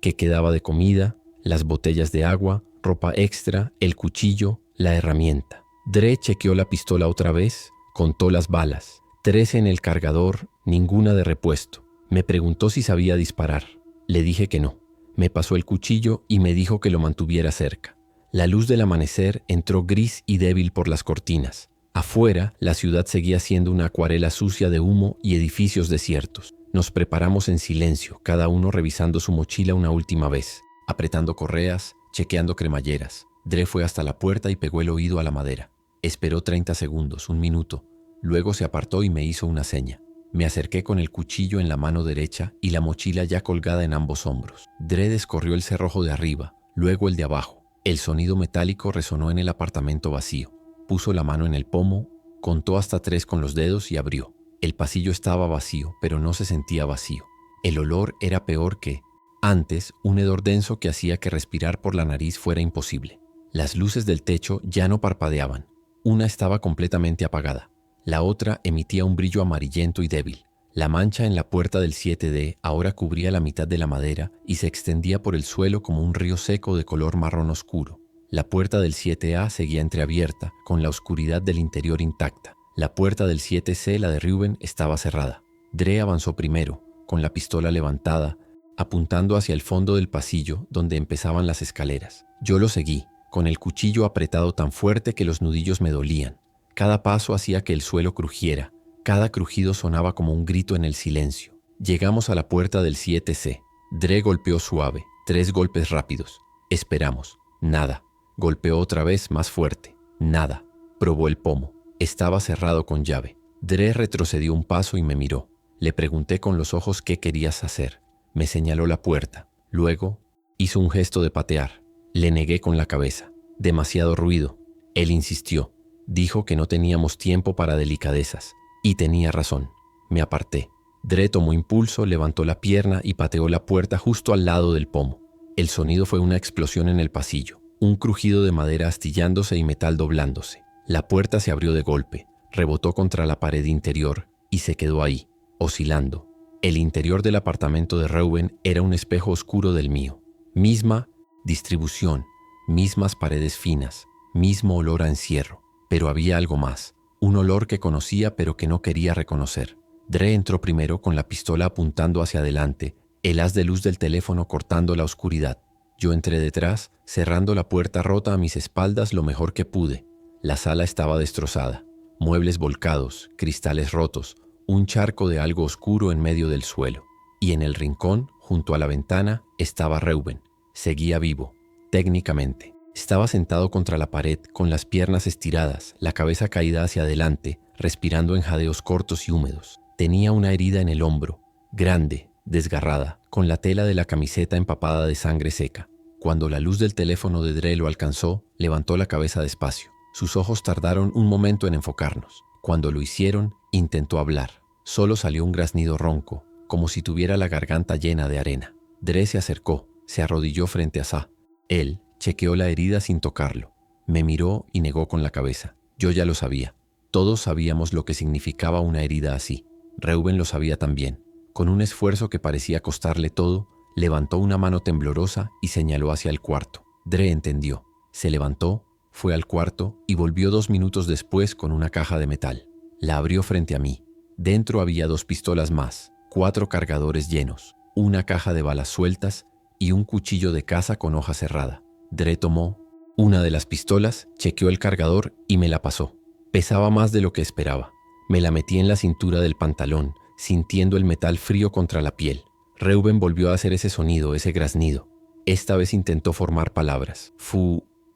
A: que quedaba de comida, las botellas de agua, ropa extra, el cuchillo, la herramienta. Dre chequeó la pistola otra vez, contó las balas. 13 en el cargador, ninguna de repuesto. Me preguntó si sabía disparar. Le dije que no. Me pasó el cuchillo y me dijo que lo mantuviera cerca. La luz del amanecer entró gris y débil por las cortinas. Afuera, la ciudad seguía siendo una acuarela sucia de humo y edificios desiertos. Nos preparamos en silencio, cada uno revisando su mochila una última vez, apretando correas, chequeando cremalleras. Dre fue hasta la puerta y pegó el oído a la madera. Esperó 30 segundos, un minuto. Luego se apartó y me hizo una seña. Me acerqué con el cuchillo en la mano derecha y la mochila ya colgada en ambos hombros. Dre descorrió el cerrojo de arriba, luego el de abajo. El sonido metálico resonó en el apartamento vacío. Puso la mano en el pomo, contó hasta 3 con los dedos y abrió. El pasillo estaba vacío, pero no se sentía vacío. El olor era peor que, antes, un hedor denso que hacía que respirar por la nariz fuera imposible. Las luces del techo ya no parpadeaban. Una estaba completamente apagada. La otra emitía un brillo amarillento y débil. La mancha en la puerta del 7D ahora cubría la mitad de la madera y se extendía por el suelo como un río seco de color marrón oscuro. La puerta del 7A seguía entreabierta, con la oscuridad del interior intacta. La puerta del 7C, la de Reuben, estaba cerrada. Dre avanzó primero, con la pistola levantada, apuntando hacia el fondo del pasillo donde empezaban las escaleras. Yo lo seguí, con el cuchillo apretado tan fuerte que los nudillos me dolían. Cada paso hacía que el suelo crujiera. Cada crujido sonaba como un grito en el silencio. Llegamos a la puerta del 7C. Dre golpeó suave, 3 golpes rápidos. Esperamos. Nada. Golpeó otra vez más fuerte. Nada. Probó el pomo. Estaba cerrado con llave. Dre retrocedió un paso y me miró. Le pregunté con los ojos qué querías hacer. Me señaló la puerta. Luego hizo un gesto de patear. Le negué con la cabeza. Demasiado ruido. Él insistió. Dijo que no teníamos tiempo para delicadezas. Y tenía razón. Me aparté. Dre tomó impulso, levantó la pierna y pateó la puerta justo al lado del pomo. El sonido fue una explosión en el pasillo. Un crujido de madera astillándose y metal doblándose. La puerta se abrió de golpe, rebotó contra la pared interior y se quedó ahí, oscilando. El interior del apartamento de Reuben era un espejo oscuro del mío. Misma distribución, mismas paredes finas, mismo olor a encierro. Pero había algo más. Un olor que conocía pero que no quería reconocer. Dre entró primero con la pistola apuntando hacia adelante, el haz de luz del teléfono cortando la oscuridad. Yo entré detrás, cerrando la puerta rota a mis espaldas lo mejor que pude. La sala estaba destrozada. Muebles volcados, cristales rotos, un charco de algo oscuro en medio del suelo. Y en el rincón, junto a la ventana, estaba Reuben. Seguía vivo, técnicamente. Estaba sentado contra la pared, con las piernas estiradas, la cabeza caída hacia adelante, respirando en jadeos cortos y húmedos. Tenía una herida en el hombro, grande, desgarrada, con la tela de la camiseta empapada de sangre seca. Cuando la luz del teléfono de Dre lo alcanzó, levantó la cabeza despacio. Sus ojos tardaron un momento en enfocarnos. Cuando lo hicieron, intentó hablar. Solo salió un graznido ronco, como si tuviera la garganta llena de arena. Dre se acercó, se arrodilló frente a Sa. Él chequeó la herida sin tocarlo. Me miró y negó con la cabeza. Yo ya lo sabía. Todos sabíamos lo que significaba una herida así. Reuben lo sabía también. Con un esfuerzo que parecía costarle todo, levantó una mano temblorosa y señaló hacia el cuarto. Dre entendió. Se levantó, fue al cuarto y volvió 2 minutos después con una caja de metal. La abrió frente a mí. Dentro había 2 pistolas más, 4 cargadores llenos, una caja de balas sueltas y un cuchillo de caza con hoja cerrada. Dre tomó una de las pistolas, chequeó el cargador y me la pasó. Pesaba más de lo que esperaba. Me la metí en la cintura del pantalón, sintiendo el metal frío contra la piel. Reuben volvió a hacer ese sonido, ese graznido. Esta vez intentó formar palabras.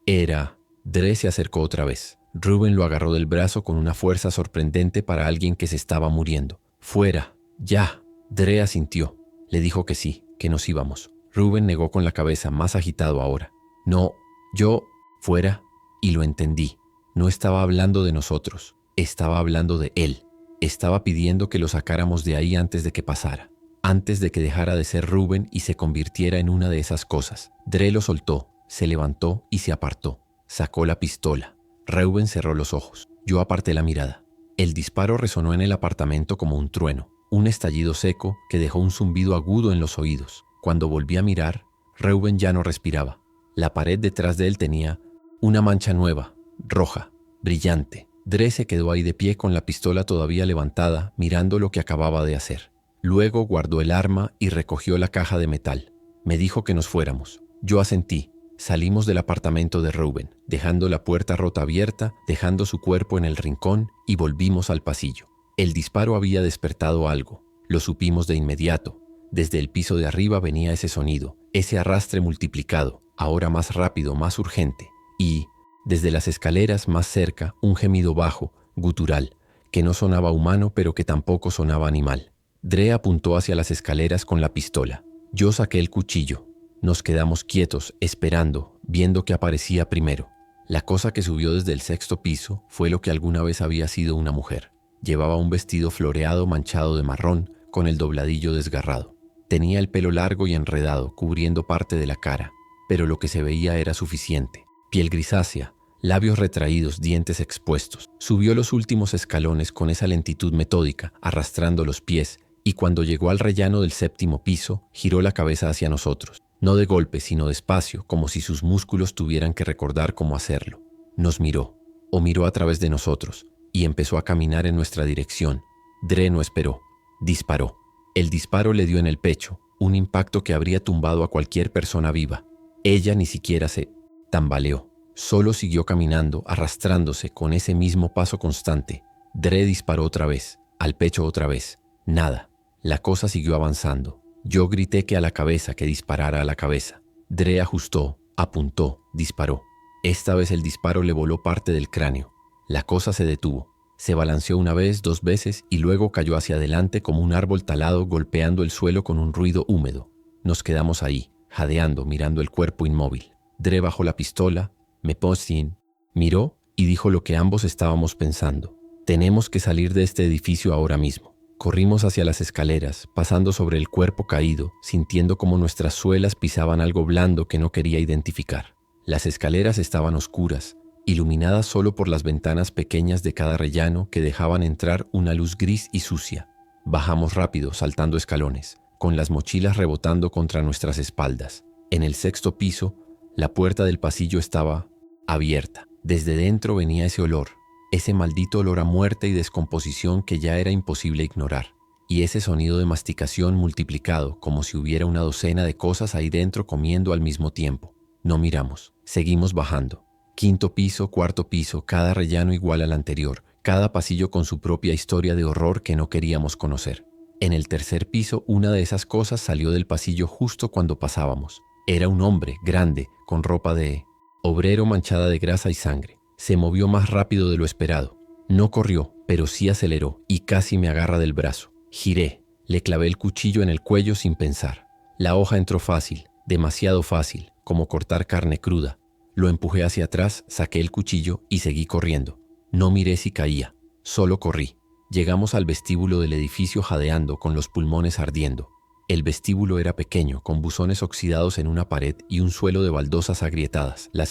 A: Era... Dre se acercó otra vez. Reuben lo agarró del brazo con una fuerza sorprendente para alguien que se estaba muriendo. Fuera, ya. Dre asintió. Le dijo que sí, que nos íbamos. Reuben negó con la cabeza, más agitado ahora. No, yo, fuera, y lo entendí. No estaba hablando de nosotros, estaba hablando de él. Estaba pidiendo que lo sacáramos de ahí antes de que pasara, antes de que dejara de ser Reuben y se convirtiera en una de esas cosas. Dre lo soltó, se levantó y se apartó. Sacó la pistola. Reuben cerró los ojos. Yo aparté la mirada. El disparo resonó en el apartamento como un trueno, un estallido seco que dejó un zumbido agudo en los oídos. Cuando volví a mirar, Reuben ya no respiraba. La pared detrás de él tenía una mancha nueva, roja, brillante. Dre se quedó ahí de pie con la pistola todavía levantada, mirando lo que acababa de hacer. Luego guardó el arma y recogió la caja de metal. Me dijo que nos fuéramos. Yo asentí. Salimos del apartamento de Reuben, dejando la puerta rota abierta, dejando su cuerpo en el rincón y volvimos al pasillo. El disparo había despertado algo. Lo supimos de inmediato. Desde el piso de arriba venía ese sonido, ese arrastre multiplicado, ahora más rápido, más urgente. Y, desde las escaleras más cerca, un gemido bajo, gutural, que no sonaba humano pero que tampoco sonaba animal. Dre apuntó hacia las escaleras con la pistola. Yo saqué el cuchillo. Nos quedamos quietos, esperando, viendo que aparecía primero. La cosa que subió desde el 6º piso fue lo que alguna vez había sido una mujer. Llevaba un vestido floreado manchado de marrón, con el dobladillo desgarrado. Tenía el pelo largo y enredado, cubriendo parte de la cara, pero lo que se veía era suficiente. Piel grisácea, labios retraídos, dientes expuestos. Subió los últimos escalones con esa lentitud metódica, arrastrando los pies, y cuando llegó al rellano del 7º piso, giró la cabeza hacia nosotros. No de golpe, sino despacio, como si sus músculos tuvieran que recordar cómo hacerlo. Nos miró, o miró a través de nosotros, y empezó a caminar en nuestra dirección. Dre no esperó. Disparó. El disparo le dio en el pecho, un impacto que habría tumbado a cualquier persona viva. Ella ni siquiera se tambaleó. Solo siguió caminando, arrastrándose con ese mismo paso constante. Dre disparó otra vez, al pecho otra vez. Nada. La cosa siguió avanzando. Yo grité que a la cabeza, que disparara a la cabeza. Dre ajustó, apuntó, disparó. Esta vez el disparo le voló parte del cráneo. La cosa se detuvo. Se balanceó una vez, 2 veces y luego cayó hacia adelante como un árbol talado golpeando el suelo con un ruido húmedo. Nos quedamos ahí, jadeando, mirando el cuerpo inmóvil. Dre bajó la pistola, me postin, miró y dijo lo que ambos estábamos pensando. Tenemos que salir de este edificio ahora mismo. Corrimos hacia las escaleras, pasando sobre el cuerpo caído, sintiendo como nuestras suelas pisaban algo blando que no quería identificar. Las escaleras estaban oscuras, iluminadas solo por las ventanas pequeñas de cada rellano que dejaban entrar una luz gris y sucia. Bajamos rápido, saltando escalones, con las mochilas rebotando contra nuestras espaldas. En el 6º piso, la puerta del pasillo estaba abierta. Desde dentro venía ese olor, ese maldito olor a muerte y descomposición que ya era imposible ignorar. Y ese sonido de masticación multiplicado, como si hubiera una docena de cosas ahí dentro comiendo al mismo tiempo. No miramos, seguimos bajando. 5º piso, 4º piso, cada rellano igual al anterior, cada pasillo con su propia historia de horror que no queríamos conocer. En el 3er piso, una de esas cosas salió del pasillo justo cuando pasábamos. Era un hombre grande, con ropa de obrero manchada de grasa y sangre. Se movió más rápido de lo esperado. No corrió, pero sí aceleró y casi me agarra del brazo. Giré, le clavé el cuchillo en el cuello sin pensar. La hoja entró fácil, demasiado fácil, como cortar carne cruda. Lo empujé hacia atrás, saqué el cuchillo y seguí corriendo. No miré si caía, solo corrí. Llegamos al vestíbulo del edificio jadeando, con los pulmones ardiendo. El vestíbulo era pequeño, con buzones oxidados en una pared y un suelo de baldosas agrietadas. La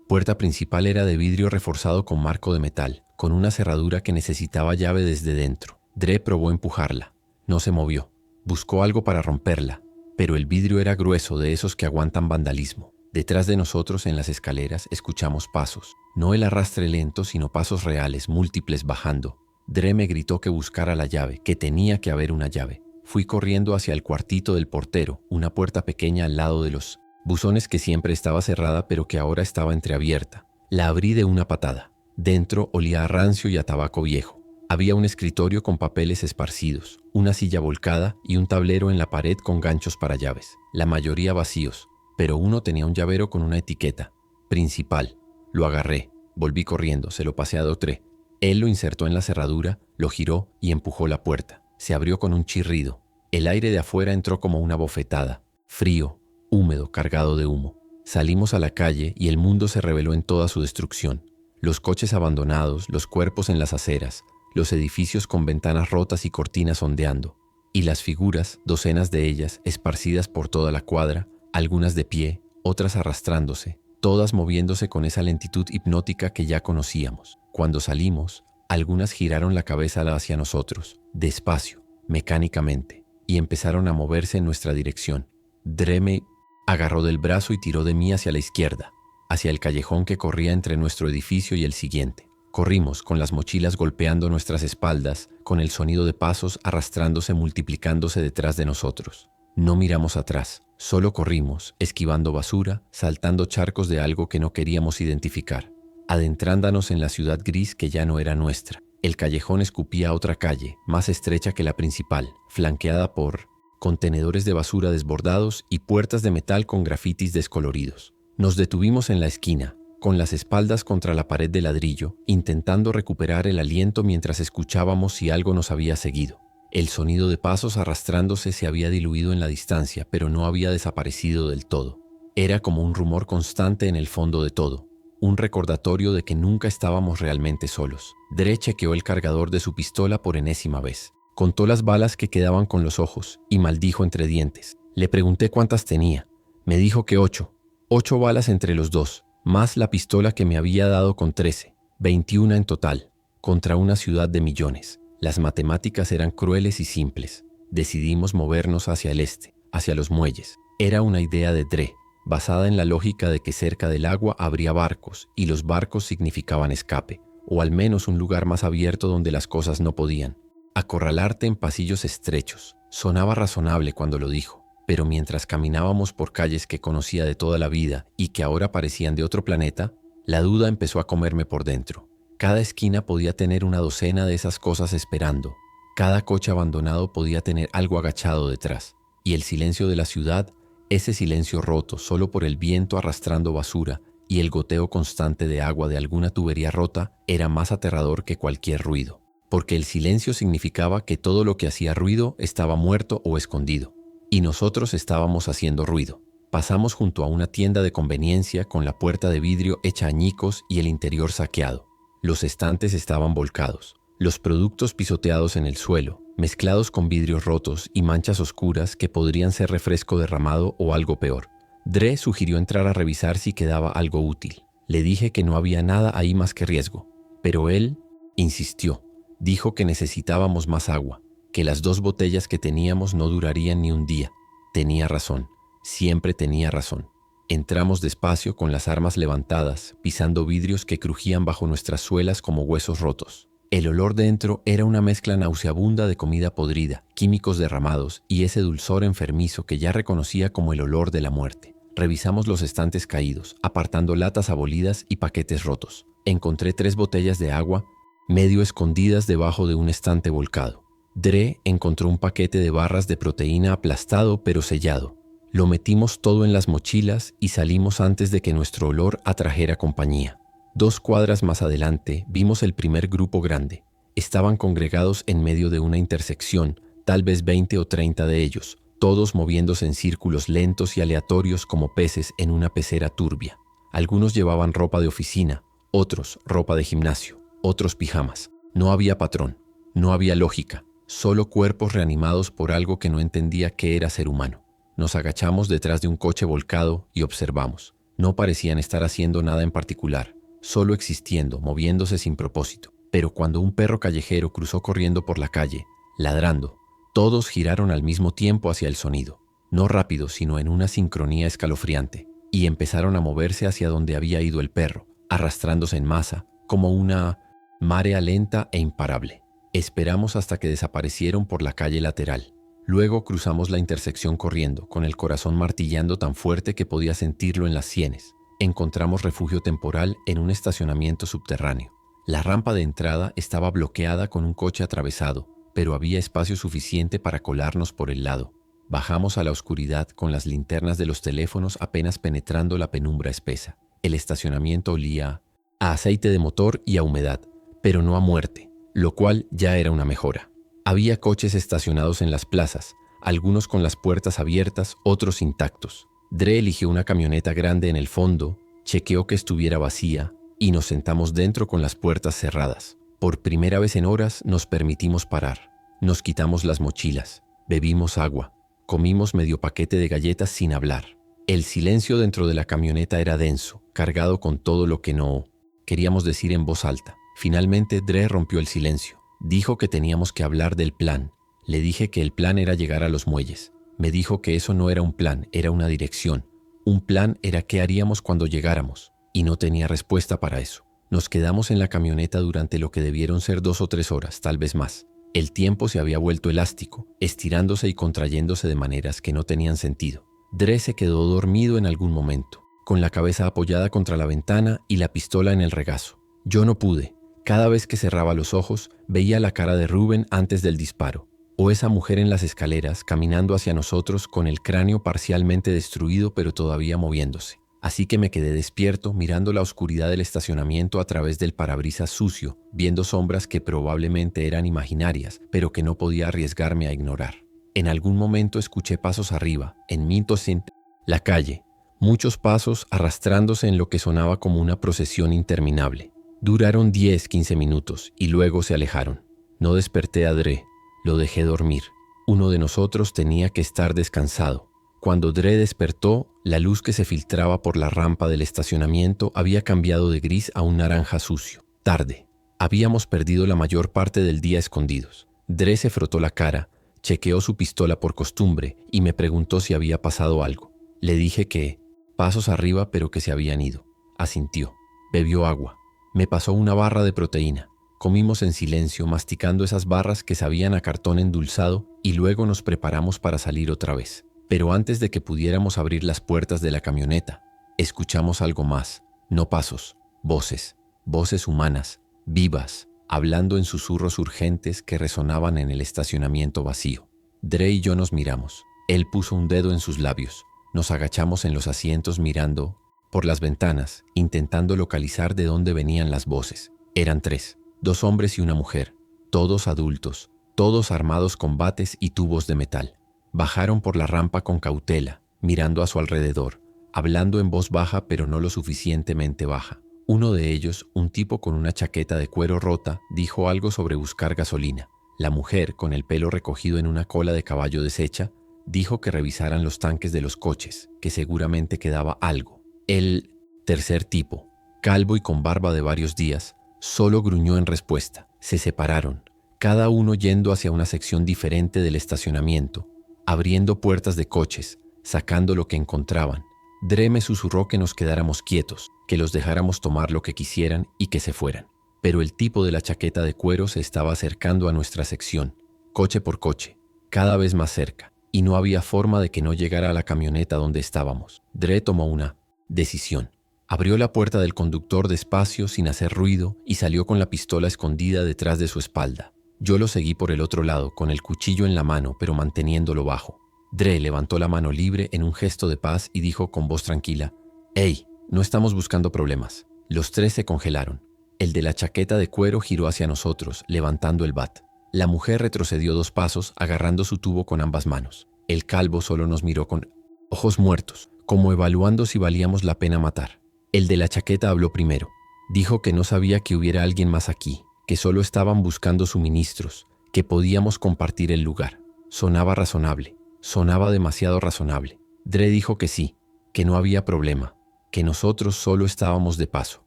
A: puerta principal era de vidrio reforzado con marco de metal, con una cerradura que necesitaba llave desde dentro. Dre probó empujarla. No se movió. Buscó algo para romperla, pero el vidrio era grueso, de esos que aguantan vandalismo. Detrás de nosotros en las escaleras escuchamos pasos. No el arrastre lento, sino pasos reales, múltiples bajando. Dre me gritó que buscara la llave, que tenía que haber una llave. Fui corriendo hacia el cuartito del portero, una puerta pequeña al lado de los buzones que siempre estaba cerrada pero que ahora estaba entreabierta. La abrí de una patada. Dentro olía a rancio y a tabaco viejo. Había un escritorio con papeles esparcidos, una silla volcada y un tablero en la pared con ganchos para llaves, la mayoría vacíos. Pero uno tenía un llavero con una etiqueta, principal. Lo agarré, volví corriendo, se lo pasé a Dotré. Él lo insertó en la cerradura, lo giró y empujó la puerta. Se abrió con un chirrido. El aire de afuera entró como una bofetada, frío, húmedo, cargado de humo. Salimos a la calle y el mundo se reveló en toda su destrucción. Los coches abandonados, los cuerpos en las aceras, los edificios con ventanas rotas y cortinas ondeando. Y las figuras, docenas de ellas, esparcidas por toda la cuadra, algunas de pie, otras arrastrándose, todas moviéndose con esa lentitud hipnótica que ya conocíamos. Cuando salimos, algunas giraron la cabeza hacia nosotros, despacio, mecánicamente, y empezaron a moverse en nuestra dirección. Dre me agarró del brazo y tiró de mí hacia la izquierda, hacia el callejón que corría entre nuestro edificio y el siguiente. Corrimos con las mochilas golpeando nuestras espaldas, con el sonido de pasos arrastrándose, multiplicándose detrás de nosotros. No miramos atrás, solo corrimos, esquivando basura, saltando charcos de algo que no queríamos identificar, adentrándonos en la ciudad gris que ya no era nuestra. El callejón escupía a otra calle, más estrecha que la principal, flanqueada por contenedores de basura desbordados y puertas de metal con grafitis descoloridos. Nos detuvimos en la esquina, con las espaldas contra la pared de ladrillo, intentando recuperar el aliento mientras escuchábamos si algo nos había seguido. El sonido de pasos arrastrándose se había diluido en la distancia, pero no había desaparecido del todo. Era como un rumor constante en el fondo de todo, un recordatorio de que nunca estábamos realmente solos. Dre chequeó el cargador de su pistola por enésima vez. Contó las balas que quedaban con los ojos y maldijo entre dientes. Le pregunté cuántas tenía. Me dijo que 8. 8 balas entre los dos, más la pistola que me había dado con 13. 21 en total, contra una ciudad de millones. Las matemáticas eran crueles y simples. Decidimos movernos hacia el este, hacia los muelles. Era una idea de Dre, basada en la lógica de que cerca del agua habría barcos y los barcos significaban escape, o al menos un lugar más abierto donde las cosas no podían. Acorralarte en pasillos estrechos. Sonaba razonable cuando lo dijo, pero mientras caminábamos por calles que conocía de toda la vida y que ahora parecían de otro planeta, la duda empezó a comerme por dentro. Cada esquina podía tener una docena de esas cosas esperando. Cada coche abandonado podía tener algo agachado detrás. Y el silencio de la ciudad, ese silencio roto solo por el viento arrastrando basura y el goteo constante de agua de alguna tubería rota, era más aterrador que cualquier ruido. Porque el silencio significaba que todo lo que hacía ruido estaba muerto o escondido. Y nosotros estábamos haciendo ruido. Pasamos junto a una tienda de conveniencia con la puerta de vidrio hecha añicos y el interior saqueado. Los estantes estaban volcados, los productos pisoteados en el suelo, mezclados con vidrios rotos y manchas oscuras que podrían ser refresco derramado o algo peor. Dre sugirió entrar a revisar si quedaba algo útil. Le dije que no había nada ahí más que riesgo, pero él insistió. Dijo que necesitábamos más agua, que las 2 botellas que teníamos no durarían ni un día. Tenía razón, siempre tenía razón. Entramos despacio con las armas levantadas, pisando vidrios que crujían bajo nuestras suelas como huesos rotos. El olor dentro era una mezcla nauseabunda de comida podrida, químicos derramados y ese dulzor enfermizo que ya reconocía como el olor de la muerte. Revisamos los estantes caídos, apartando latas abolidas y paquetes rotos. Encontré 3 botellas de agua, medio escondidas debajo de un estante volcado. Dre encontró un paquete de barras de proteína aplastado pero sellado. Lo metimos todo en las mochilas y salimos antes de que nuestro olor atrajera compañía. 2 cuadras más adelante vimos el primer grupo grande. Estaban congregados en medio de una intersección, tal vez 20 o 30 de ellos, todos moviéndose en círculos lentos y aleatorios como peces en una pecera turbia. Algunos llevaban ropa de oficina, otros ropa de gimnasio, otros pijamas. No había patrón, no había lógica, solo cuerpos reanimados por algo que no entendía qué era ser humano. Nos agachamos detrás de un coche volcado y observamos. No parecían estar haciendo nada en particular, solo existiendo, moviéndose sin propósito. Pero cuando un perro callejero cruzó corriendo por la calle, ladrando, todos giraron al mismo tiempo hacia el sonido. No rápido, sino en una sincronía escalofriante, y empezaron a moverse hacia donde había ido el perro, arrastrándose en masa, como una marea lenta e imparable. Esperamos hasta que desaparecieron por la calle lateral. Luego cruzamos la intersección corriendo, con el corazón martillando tan fuerte que podía sentirlo en las sienes. Encontramos refugio temporal en un estacionamiento subterráneo. La rampa de entrada estaba bloqueada con un coche atravesado, pero había espacio suficiente para colarnos por el lado. Bajamos a la oscuridad con las linternas de los teléfonos apenas penetrando la penumbra espesa. El estacionamiento olía a aceite de motor y a humedad, pero no a muerte, lo cual ya era una mejora. Había coches estacionados en las plazas, algunos con las puertas abiertas, otros intactos. Dre eligió una camioneta grande en el fondo, chequeó que estuviera vacía y nos sentamos dentro con las puertas cerradas. Por primera vez en horas nos permitimos parar. Nos quitamos las mochilas, bebimos agua, comimos medio paquete de galletas sin hablar. El silencio dentro de la camioneta era denso, cargado con todo lo que no queríamos decir en voz alta. Finalmente Dre rompió el silencio. Dijo que teníamos que hablar del plan. Le dije que el plan era llegar a los muelles. Me dijo que eso no era un plan, era una dirección. Un plan era qué haríamos cuando llegáramos, y no tenía respuesta para eso. Nos quedamos en la camioneta durante lo que debieron ser 2 o 3 horas, tal vez más. El tiempo se había vuelto elástico, estirándose y contrayéndose de maneras que no tenían sentido. Dre se quedó dormido en algún momento, con la cabeza apoyada contra la ventana y la pistola en el regazo. Yo no pude. Cada vez que cerraba los ojos, veía la cara de Rubén antes del disparo, o esa mujer en las escaleras caminando hacia nosotros con el cráneo parcialmente destruido pero todavía moviéndose. Así que me quedé despierto mirando la oscuridad del estacionamiento a través del parabrisas sucio, viendo sombras que probablemente eran imaginarias, pero que no podía arriesgarme a ignorar. En algún momento escuché pasos arriba, en Minto Center, la calle, Muchos pasos arrastrándose en lo que sonaba como una procesión interminable. Duraron 10-15 minutos y luego se alejaron. No desperté a Dre, lo dejé dormir. Uno de nosotros tenía que estar descansado. Cuando Dre despertó, la luz que se filtraba por la rampa del estacionamiento había cambiado de gris a un naranja sucio. Tarde. Habíamos perdido la mayor parte del día escondidos. Dre se frotó la cara, chequeó su pistola por costumbre y me preguntó si había pasado algo. Le dije que, pasos arriba, pero que se habían ido. Asintió. Bebió agua. Me pasó una barra de proteína. Comimos en silencio, masticando esas barras que sabían a cartón endulzado, y luego nos preparamos para salir otra vez. Pero antes de que pudiéramos abrir las puertas de la camioneta, escuchamos algo más. No pasos, voces. Voces humanas, vivas, hablando en susurros urgentes que resonaban en el estacionamiento vacío. Dre y yo nos miramos. Él puso un dedo en sus labios. Nos agachamos en los asientos mirando por las ventanas, intentando localizar de dónde venían las voces. Eran 3, 2 hombres y una mujer, todos adultos, todos armados con bates y tubos de metal. Bajaron por la rampa con cautela, mirando a su alrededor, hablando en voz baja pero no lo suficientemente baja. Uno de ellos, un tipo con una chaqueta de cuero rota, dijo algo sobre buscar gasolina. La mujer, con el pelo recogido en una cola de caballo deshecha, dijo que revisaran los tanques de los coches, que seguramente quedaba algo. El tercer tipo, calvo y con barba de varios días, solo gruñó en respuesta. Se separaron, cada uno yendo hacia una sección diferente del estacionamiento, abriendo puertas de coches, sacando lo que encontraban. Dre me susurró que nos quedáramos quietos, que los dejáramos tomar lo que quisieran y que se fueran. Pero el tipo de la chaqueta de cuero se estaba acercando a nuestra sección, coche por coche, cada vez más cerca, y no había forma de que no llegara a la camioneta donde estábamos. Dre tomó una decisión. Abrió la puerta del conductor despacio, sin hacer ruido, y salió con la pistola escondida detrás de su espalda. Yo lo seguí por el otro lado, con el cuchillo en la mano, pero manteniéndolo bajo. Dre levantó la mano libre en un gesto de paz y dijo con voz tranquila: «Hey, no estamos buscando problemas». Los 3 se congelaron. El de la chaqueta de cuero giró hacia nosotros, levantando el bat. La mujer retrocedió 2 pasos, agarrando su tubo con ambas manos. El calvo solo nos miró con ojos muertos, como evaluando si valíamos la pena matar. El de la chaqueta habló primero. Dijo que no sabía que hubiera alguien más aquí, que solo estaban buscando suministros, que podíamos compartir el lugar. Sonaba razonable. Sonaba demasiado razonable. Dre dijo que sí, que no había problema, que nosotros solo estábamos de paso.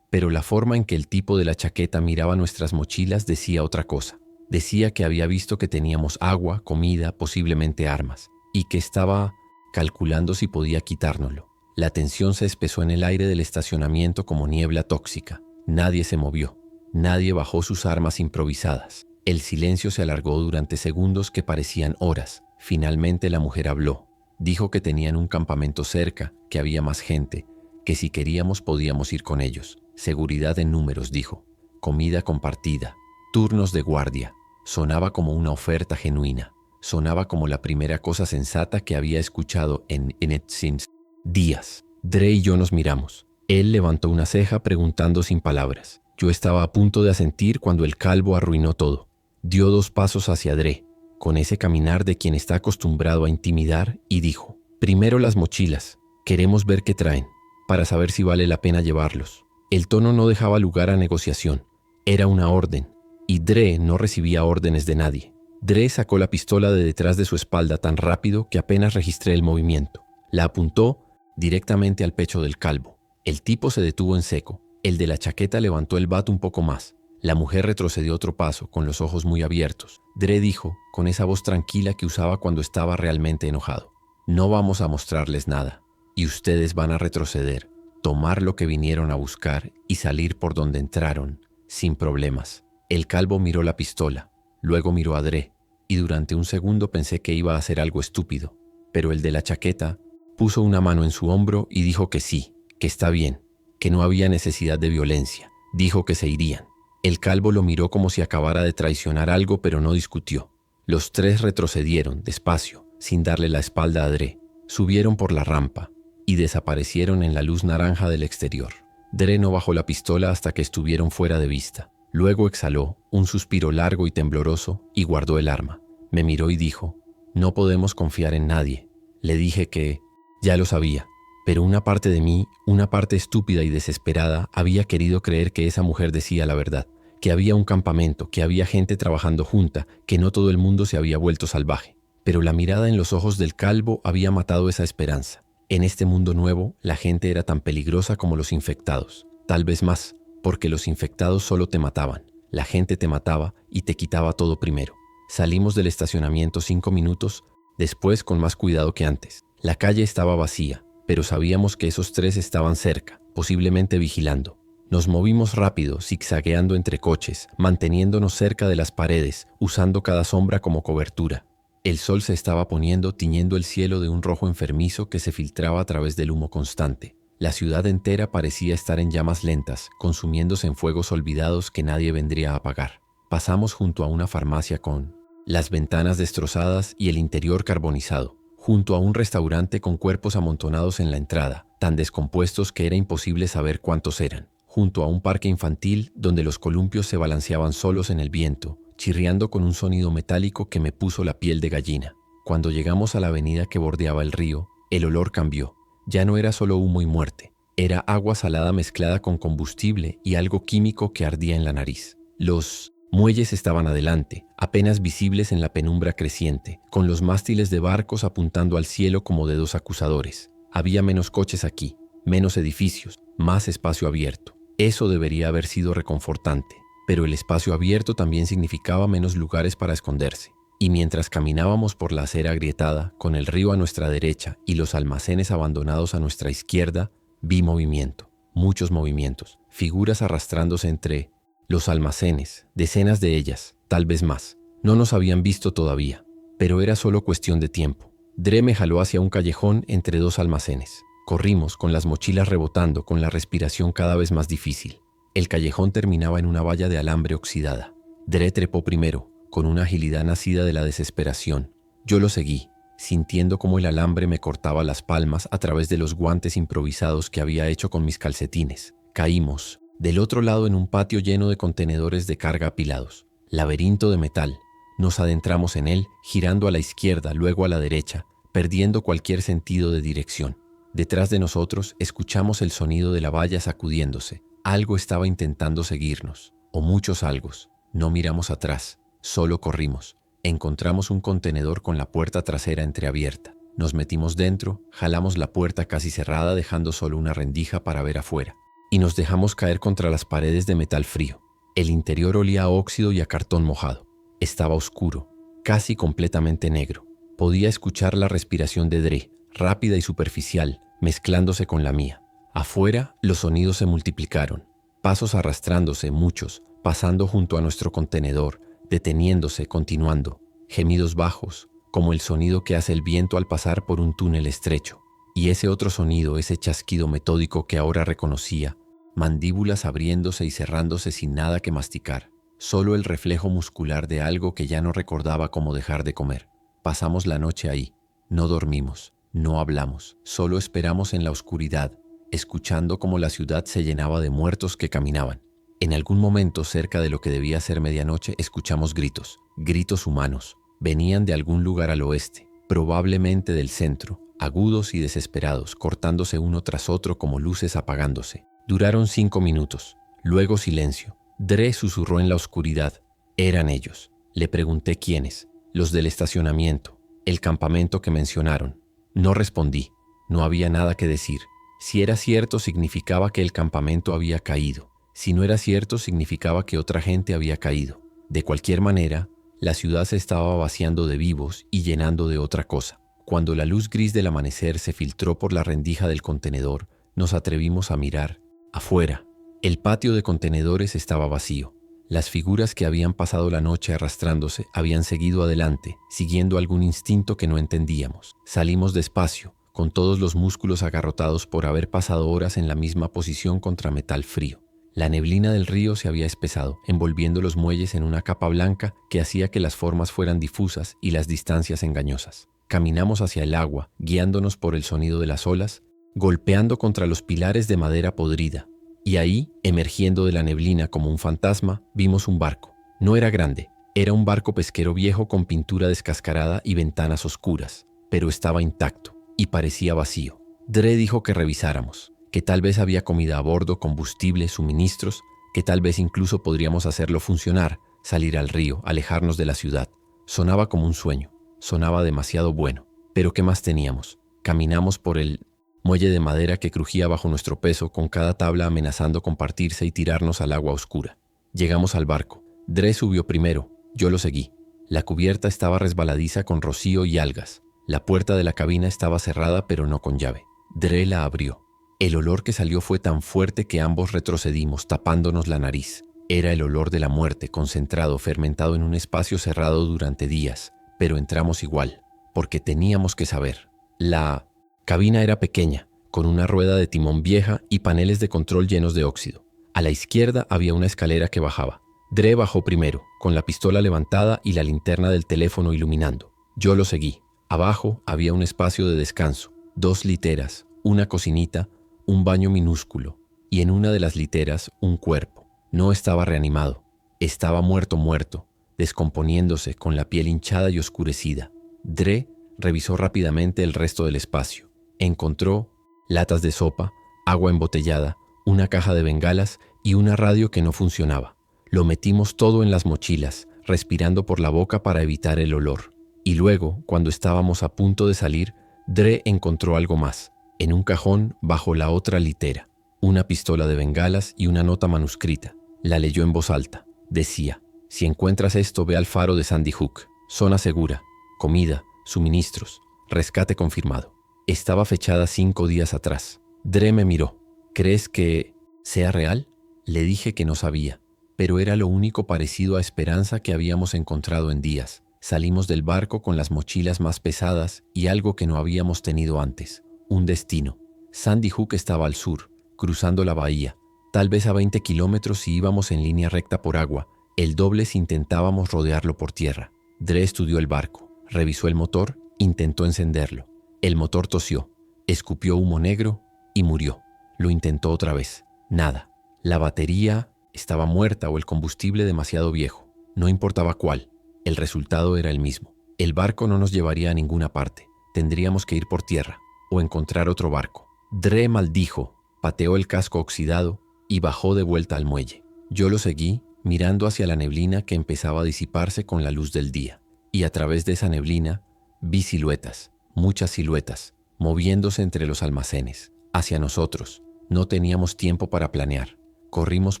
A: Pero la forma en que el tipo de la chaqueta miraba nuestras mochilas decía otra cosa. Decía que había visto que teníamos agua, comida, posiblemente armas, y que estaba calculando si podía quitárnoslo. La tensión se espesó en el aire del estacionamiento como niebla tóxica. Nadie se movió. Nadie bajó sus armas improvisadas. El silencio se alargó durante segundos que parecían horas. Finalmente la mujer habló. Dijo que tenían un campamento cerca, que había más gente, que si queríamos podíamos ir con ellos. Seguridad en números, dijo. Comida compartida. Turnos de guardia. Sonaba como una oferta genuina. Sonaba como la primera cosa sensata que había escuchado en Sims. Días. Dre y yo nos miramos. Él levantó una ceja preguntando sin palabras. Yo estaba a punto de asentir cuando el calvo arruinó todo. Dio 2 pasos hacia Dre, con ese caminar de quien está acostumbrado a intimidar, y dijo: «Primero las mochilas. Queremos ver qué traen, para saber si vale la pena llevarlos». El tono no dejaba lugar a negociación. Era una orden, y Dre no recibía órdenes de nadie. Dre sacó la pistola de detrás de su espalda tan rápido que apenas registré el movimiento. La apuntó directamente al pecho del calvo. El tipo se detuvo en seco. El de la chaqueta levantó el bat un poco más. La mujer retrocedió otro paso, con los ojos muy abiertos. Dre dijo, con esa voz tranquila que usaba cuando estaba realmente enojado: «No vamos a mostrarles nada, y ustedes van a retroceder, tomar lo que vinieron a buscar y salir por donde entraron, sin problemas». El calvo miró la pistola, luego miró a Dre, y durante un segundo pensé que iba a hacer algo estúpido. Pero el de la chaqueta puso una mano en su hombro y dijo que sí, que está bien, que no había necesidad de violencia. Dijo que se irían. El calvo lo miró como si acabara de traicionar algo, pero no discutió. Los 3 retrocedieron, despacio, sin darle la espalda a Dre. Subieron por la rampa y desaparecieron en la luz naranja del exterior. Dre no bajó la pistola hasta que estuvieron fuera de vista. Luego exhaló un suspiro largo y tembloroso y guardó el arma. Me miró y dijo: «No podemos confiar en nadie». Le dije que ya lo sabía, Pero una parte de mí, una parte estúpida y desesperada, había querido creer que esa mujer decía la verdad, que había un campamento, que había gente trabajando junta, que no todo el mundo se había vuelto salvaje. Pero la mirada en los ojos del calvo había matado esa esperanza. En este mundo nuevo, la gente era tan peligrosa como los infectados, tal vez más, porque los infectados solo te mataban, la gente te mataba y te quitaba todo primero. Salimos del estacionamiento 5 minutos, después con más cuidado que antes. La calle estaba vacía, pero sabíamos que esos 3 estaban cerca, posiblemente vigilando. Nos movimos rápido, zigzagueando entre coches, manteniéndonos cerca de las paredes, usando cada sombra como cobertura. El sol se estaba poniendo, tiñendo el cielo de un rojo enfermizo que se filtraba a través del humo constante. La ciudad entera parecía estar en llamas lentas, consumiéndose en fuegos olvidados que nadie vendría a apagar. Pasamos junto a una farmacia con las ventanas destrozadas y el interior carbonizado, junto a un restaurante con cuerpos amontonados en la entrada, tan descompuestos que era imposible saber cuántos eran, junto a un parque infantil donde los columpios se balanceaban solos en el viento, chirriando con un sonido metálico que me puso la piel de gallina. Cuando llegamos a la avenida que bordeaba el río, el olor cambió. Ya no era solo humo y muerte, era agua salada mezclada con combustible y algo químico que ardía en la nariz. Los muelles estaban adelante, apenas visibles en la penumbra creciente, con los mástiles de barcos apuntando al cielo como dedos acusadores. Había menos coches aquí, menos edificios, más espacio abierto. Eso debería haber sido reconfortante, pero el espacio abierto también significaba menos lugares para esconderse. Y mientras caminábamos por la acera agrietada, con el río a nuestra derecha y los almacenes abandonados a nuestra izquierda, vi movimiento, muchos movimientos, figuras arrastrándose entre los almacenes, decenas de ellas, tal vez más. No nos habían visto todavía, pero era solo cuestión de tiempo. Dre me jaló hacia un callejón entre 2 almacenes. Corrimos, con las mochilas rebotando, con la respiración cada vez más difícil. El callejón terminaba en una valla de alambre oxidada. Dre trepó primero, con una agilidad nacida de la desesperación. Yo lo seguí, sintiendo cómo el alambre me cortaba las palmas a través de los guantes improvisados que había hecho con mis calcetines. Caímos, del otro lado en un patio lleno de contenedores de carga apilados. Laberinto de metal. Nos adentramos en él, girando a la izquierda, luego a la derecha, perdiendo cualquier sentido de dirección. Detrás de nosotros escuchamos el sonido de la valla sacudiéndose. Algo estaba intentando seguirnos, o muchos algos. No miramos atrás. Solo corrimos. Encontramos un contenedor con la puerta trasera entreabierta. Nos metimos dentro, jalamos la puerta casi cerrada dejando solo una rendija para ver afuera. Y nos dejamos caer contra las paredes de metal frío. El interior olía a óxido y a cartón mojado. Estaba oscuro, casi completamente negro. Podía escuchar la respiración de Dre, rápida y superficial, mezclándose con la mía. Afuera, los sonidos se multiplicaron. Pasos arrastrándose, muchos, pasando junto a nuestro contenedor, deteniéndose, continuando, gemidos bajos, como el sonido que hace el viento al pasar por un túnel estrecho. Y ese otro sonido, ese chasquido metódico que ahora reconocía, mandíbulas abriéndose y cerrándose sin nada que masticar, solo el reflejo muscular de algo que ya no recordaba cómo dejar de comer. Pasamos la noche ahí, no dormimos, no hablamos, solo esperamos en la oscuridad, escuchando cómo la ciudad se llenaba de muertos que caminaban. En algún momento, cerca de lo que debía ser medianoche, escuchamos gritos, gritos humanos. Venían de algún lugar al oeste, probablemente del centro, agudos y desesperados, cortándose uno tras otro como luces apagándose. Duraron 5 minutos, luego silencio. Dre susurró en la oscuridad. Eran ellos. Le pregunté quiénes. Los del estacionamiento, el campamento que mencionaron. No respondí. No había nada que decir. Si era cierto, significaba que el campamento había caído. Si no era cierto, significaba que otra gente había caído. De cualquier manera, la ciudad se estaba vaciando de vivos y llenando de otra cosa. Cuando la luz gris del amanecer se filtró por la rendija del contenedor, nos atrevimos a mirar. Afuera, el patio de contenedores estaba vacío. Las figuras que habían pasado la noche arrastrándose habían seguido adelante, siguiendo algún instinto que no entendíamos. Salimos despacio, con todos los músculos agarrotados por haber pasado horas en la misma posición contra metal frío. La neblina del río se había espesado, envolviendo los muelles en una capa blanca que hacía que las formas fueran difusas y las distancias engañosas. Caminamos hacia el agua, guiándonos por el sonido de las olas, golpeando contra los pilares de madera podrida. Y ahí, emergiendo de la neblina como un fantasma, vimos un barco. No era grande, era un barco pesquero viejo con pintura descascarada y ventanas oscuras, pero estaba intacto y parecía vacío. Dre dijo que revisáramos, que tal vez había comida a bordo, combustible, suministros, que tal vez incluso podríamos hacerlo funcionar, salir al río, alejarnos de la ciudad. Sonaba como un sueño, sonaba demasiado bueno. Pero ¿qué más teníamos? Caminamos por el muelle de madera que crujía bajo nuestro peso, con cada tabla amenazando con partirse y tirarnos al agua oscura. Llegamos al barco. Dre subió primero, yo lo seguí. La cubierta estaba resbaladiza con rocío y algas. La puerta de la cabina estaba cerrada pero no con llave. Dre la abrió. El olor que salió fue tan fuerte que ambos retrocedimos, tapándonos la nariz. Era el olor de la muerte, concentrado, fermentado en un espacio cerrado durante días. Pero entramos igual, porque teníamos que saber. La cabina era pequeña, con una rueda de timón vieja y paneles de control llenos de óxido. A la izquierda había una escalera que bajaba. Dre bajó primero, con la pistola levantada y la linterna del teléfono iluminando. Yo lo seguí. Abajo había un espacio de descanso, 2 literas, una cocinita, un baño minúsculo, y en una de las literas un cuerpo. No estaba reanimado, estaba muerto, descomponiéndose con la piel hinchada y oscurecida. Dre revisó rápidamente el resto del espacio. Encontró latas de sopa, agua embotellada, una caja de bengalas y una radio que no funcionaba. Lo metimos todo en las mochilas, respirando por la boca para evitar el olor. Y luego, cuando estábamos a punto de salir, Dre encontró algo más. En un cajón, bajo la otra litera, una pistola de bengalas y una nota manuscrita. La leyó en voz alta. Decía: si encuentras esto, ve al faro de Sandy Hook. Zona segura. Comida, suministros, rescate confirmado. Estaba fechada 5 días atrás. Dre me miró. ¿Crees que sea real? Le dije que no sabía, pero era lo único parecido a esperanza que habíamos encontrado en días. Salimos del barco con las mochilas más pesadas y algo que no habíamos tenido antes, un destino. Sandy Hook estaba al sur, cruzando la bahía, tal vez a 20 kilómetros si íbamos en línea recta por agua, el doble si intentábamos rodearlo por tierra. Dre estudió el barco, revisó el motor, intentó encenderlo. El motor tosió, escupió humo negro y murió. Lo intentó otra vez. Nada. La batería estaba muerta o el combustible demasiado viejo. No importaba cuál. El resultado era el mismo. El barco no nos llevaría a ninguna parte. Tendríamos que ir por tierra o encontrar otro barco. Dre maldijo, pateó el casco oxidado y bajó de vuelta al muelle. Yo lo seguí, mirando hacia la neblina que empezaba a disiparse con la luz del día. Y a través de esa neblina vi siluetas, muchas siluetas, moviéndose entre los almacenes, hacia nosotros. No teníamos tiempo para planear. Corrimos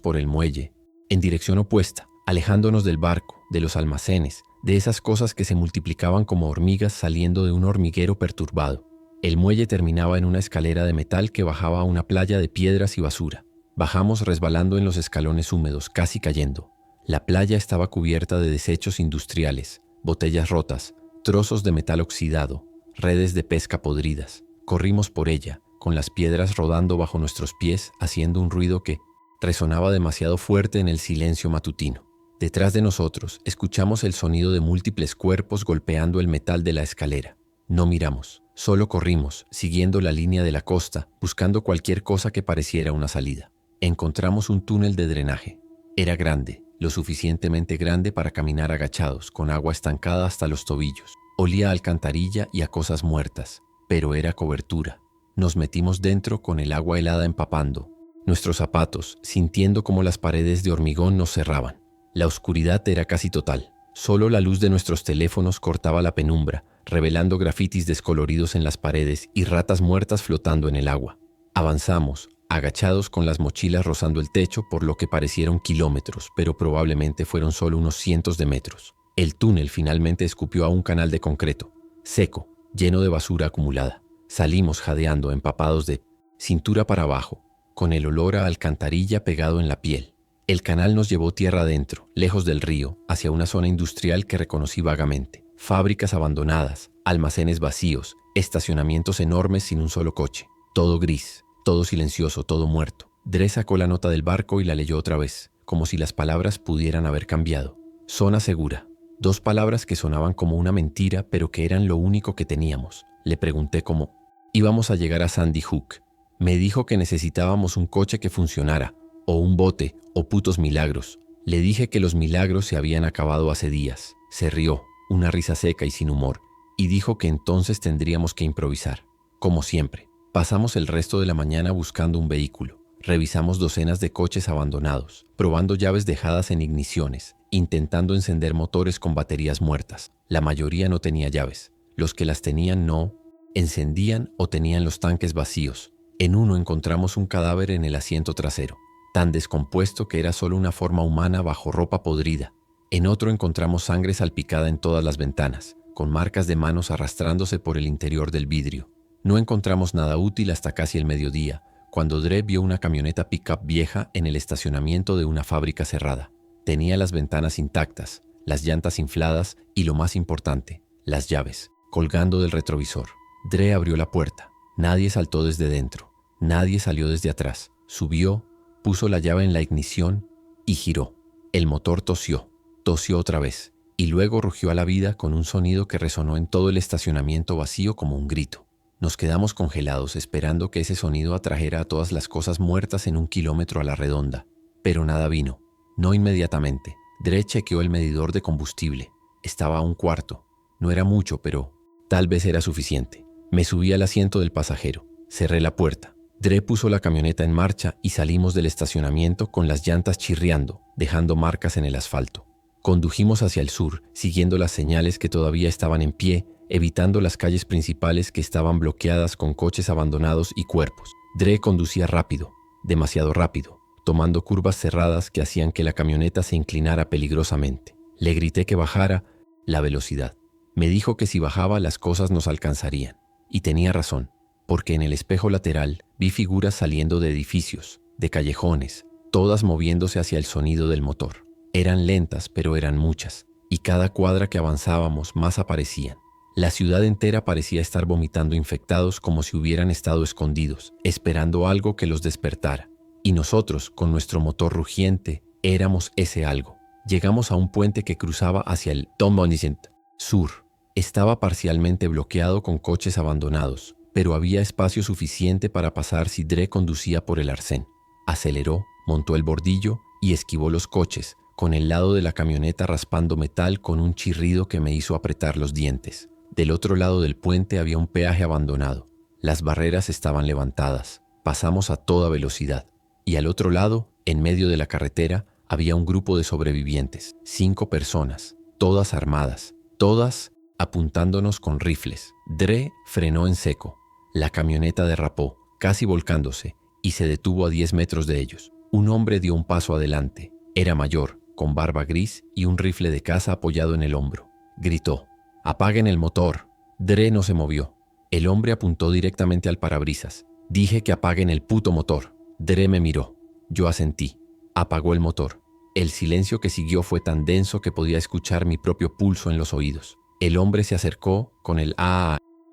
A: por el muelle, en dirección opuesta, alejándonos del barco, de los almacenes, de esas cosas que se multiplicaban como hormigas saliendo de un hormiguero perturbado. El muelle terminaba en una escalera de metal que bajaba a una playa de piedras y basura. Bajamos resbalando en los escalones húmedos, casi cayendo. La playa estaba cubierta de desechos industriales, botellas rotas, trozos de metal oxidado, redes de pesca podridas. Corrimos por ella, con las piedras rodando bajo nuestros pies, haciendo un ruido que resonaba demasiado fuerte en el silencio matutino. Detrás de nosotros, escuchamos el sonido de múltiples cuerpos golpeando el metal de la escalera. No miramos, solo corrimos, siguiendo la línea de la costa, buscando cualquier cosa que pareciera una salida. Encontramos un túnel de drenaje. Era grande, lo suficientemente grande para caminar agachados, con agua estancada hasta los tobillos. Olía a alcantarilla y a cosas muertas, pero era cobertura. Nos metimos dentro con el agua helada empapando nuestros zapatos, sintiendo como las paredes de hormigón nos cerraban. La oscuridad era casi total. Solo la luz de nuestros teléfonos cortaba la penumbra, revelando grafitis descoloridos en las paredes y ratas muertas flotando en el agua. Avanzamos, agachados con las mochilas rozando el techo por lo que parecieron kilómetros, pero probablemente fueron solo unos cientos de metros. El túnel finalmente escupió a un canal de concreto, seco, lleno de basura acumulada. Salimos jadeando, empapados de cintura para abajo, con el olor a alcantarilla pegado en la piel. El canal nos llevó tierra adentro, lejos del río, hacia una zona industrial que reconocí vagamente. Fábricas abandonadas, almacenes vacíos, estacionamientos enormes sin un solo coche. Todo gris, todo silencioso, todo muerto. Dre sacó la nota del barco y la leyó otra vez, como si las palabras pudieran haber cambiado. Zona segura. 2 palabras que sonaban como una mentira, pero que eran lo único que teníamos. Le pregunté cómo íbamos a llegar a Sandy Hook. Me dijo que necesitábamos un coche que funcionara, o un bote, o putos milagros. Le dije que los milagros se habían acabado hace días. Se rió, una risa seca y sin humor, y dijo que entonces tendríamos que improvisar, como siempre. Pasamos el resto de la mañana buscando un vehículo. Revisamos docenas de coches abandonados, probando llaves dejadas en igniciones, intentando encender motores con baterías muertas. La mayoría no tenía llaves. Los que las tenían no encendían o tenían los tanques vacíos. En uno encontramos un cadáver en el asiento trasero, tan descompuesto que era solo una forma humana bajo ropa podrida. En otro encontramos sangre salpicada en todas las ventanas, con marcas de manos arrastrándose por el interior del vidrio. No encontramos nada útil hasta casi el mediodía, cuando Dre vio una camioneta pick-up vieja en el estacionamiento de una fábrica cerrada. Tenía las ventanas intactas, las llantas infladas y, lo más importante, las llaves, colgando del retrovisor. Dre abrió la puerta. Nadie saltó desde dentro. Nadie salió desde atrás. Subió, puso la llave en la ignición y giró. El motor tosió otra vez, y luego rugió a la vida con un sonido que resonó en todo el estacionamiento vacío como un grito. Nos quedamos congelados esperando que ese sonido atrajera a todas las cosas muertas en 1 kilómetro a la redonda. Pero nada vino. No inmediatamente. Dre chequeó el medidor de combustible. Estaba a 1/4. No era mucho, pero tal vez era suficiente. Me subí al asiento del pasajero. Cerré la puerta. Dre puso la camioneta en marcha y salimos del estacionamiento con las llantas chirriando, dejando marcas en el asfalto. Condujimos hacia el sur, siguiendo las señales que todavía estaban en pie, evitando las calles principales que estaban bloqueadas con coches abandonados y cuerpos. Dre conducía rápido, demasiado rápido, tomando curvas cerradas que hacían que la camioneta se inclinara peligrosamente. Le grité que bajara la velocidad. Me dijo que si bajaba las cosas nos alcanzarían. Y tenía razón, porque en el espejo lateral vi figuras saliendo de edificios, de callejones, todas moviéndose hacia el sonido del motor. Eran lentas, pero eran muchas, y cada cuadra que avanzábamos más aparecían. La ciudad entera parecía estar vomitando infectados como si hubieran estado escondidos, esperando algo que los despertara. Y nosotros, con nuestro motor rugiente, éramos ese algo. Llegamos a un puente que cruzaba hacia el Tomboucent sur. Estaba parcialmente bloqueado con coches abandonados, pero había espacio suficiente para pasar si Dre conducía por el arcén. Aceleró, montó el bordillo y esquivó los coches, con el lado de la camioneta raspando metal con un chirrido que me hizo apretar los dientes. Del otro lado del puente había un peaje abandonado. Las barreras estaban levantadas. Pasamos a toda velocidad. Y al otro lado, en medio de la carretera, había un grupo de sobrevivientes. 5 personas, todas armadas, todas apuntándonos con rifles. Dre frenó en seco. La camioneta derrapó, casi volcándose, y se detuvo a 10 metros de ellos. Un hombre dio un paso adelante. Era mayor, con barba gris y un rifle de caza apoyado en el hombro. Gritó: «¡Apaguen el motor!». Dre no se movió. El hombre apuntó directamente al parabrisas. «Dije que apaguen el puto motor». Dre me miró. Yo asentí. Apagó el motor. El silencio que siguió fue tan denso que podía escuchar mi propio pulso en los oídos. El hombre se acercó con el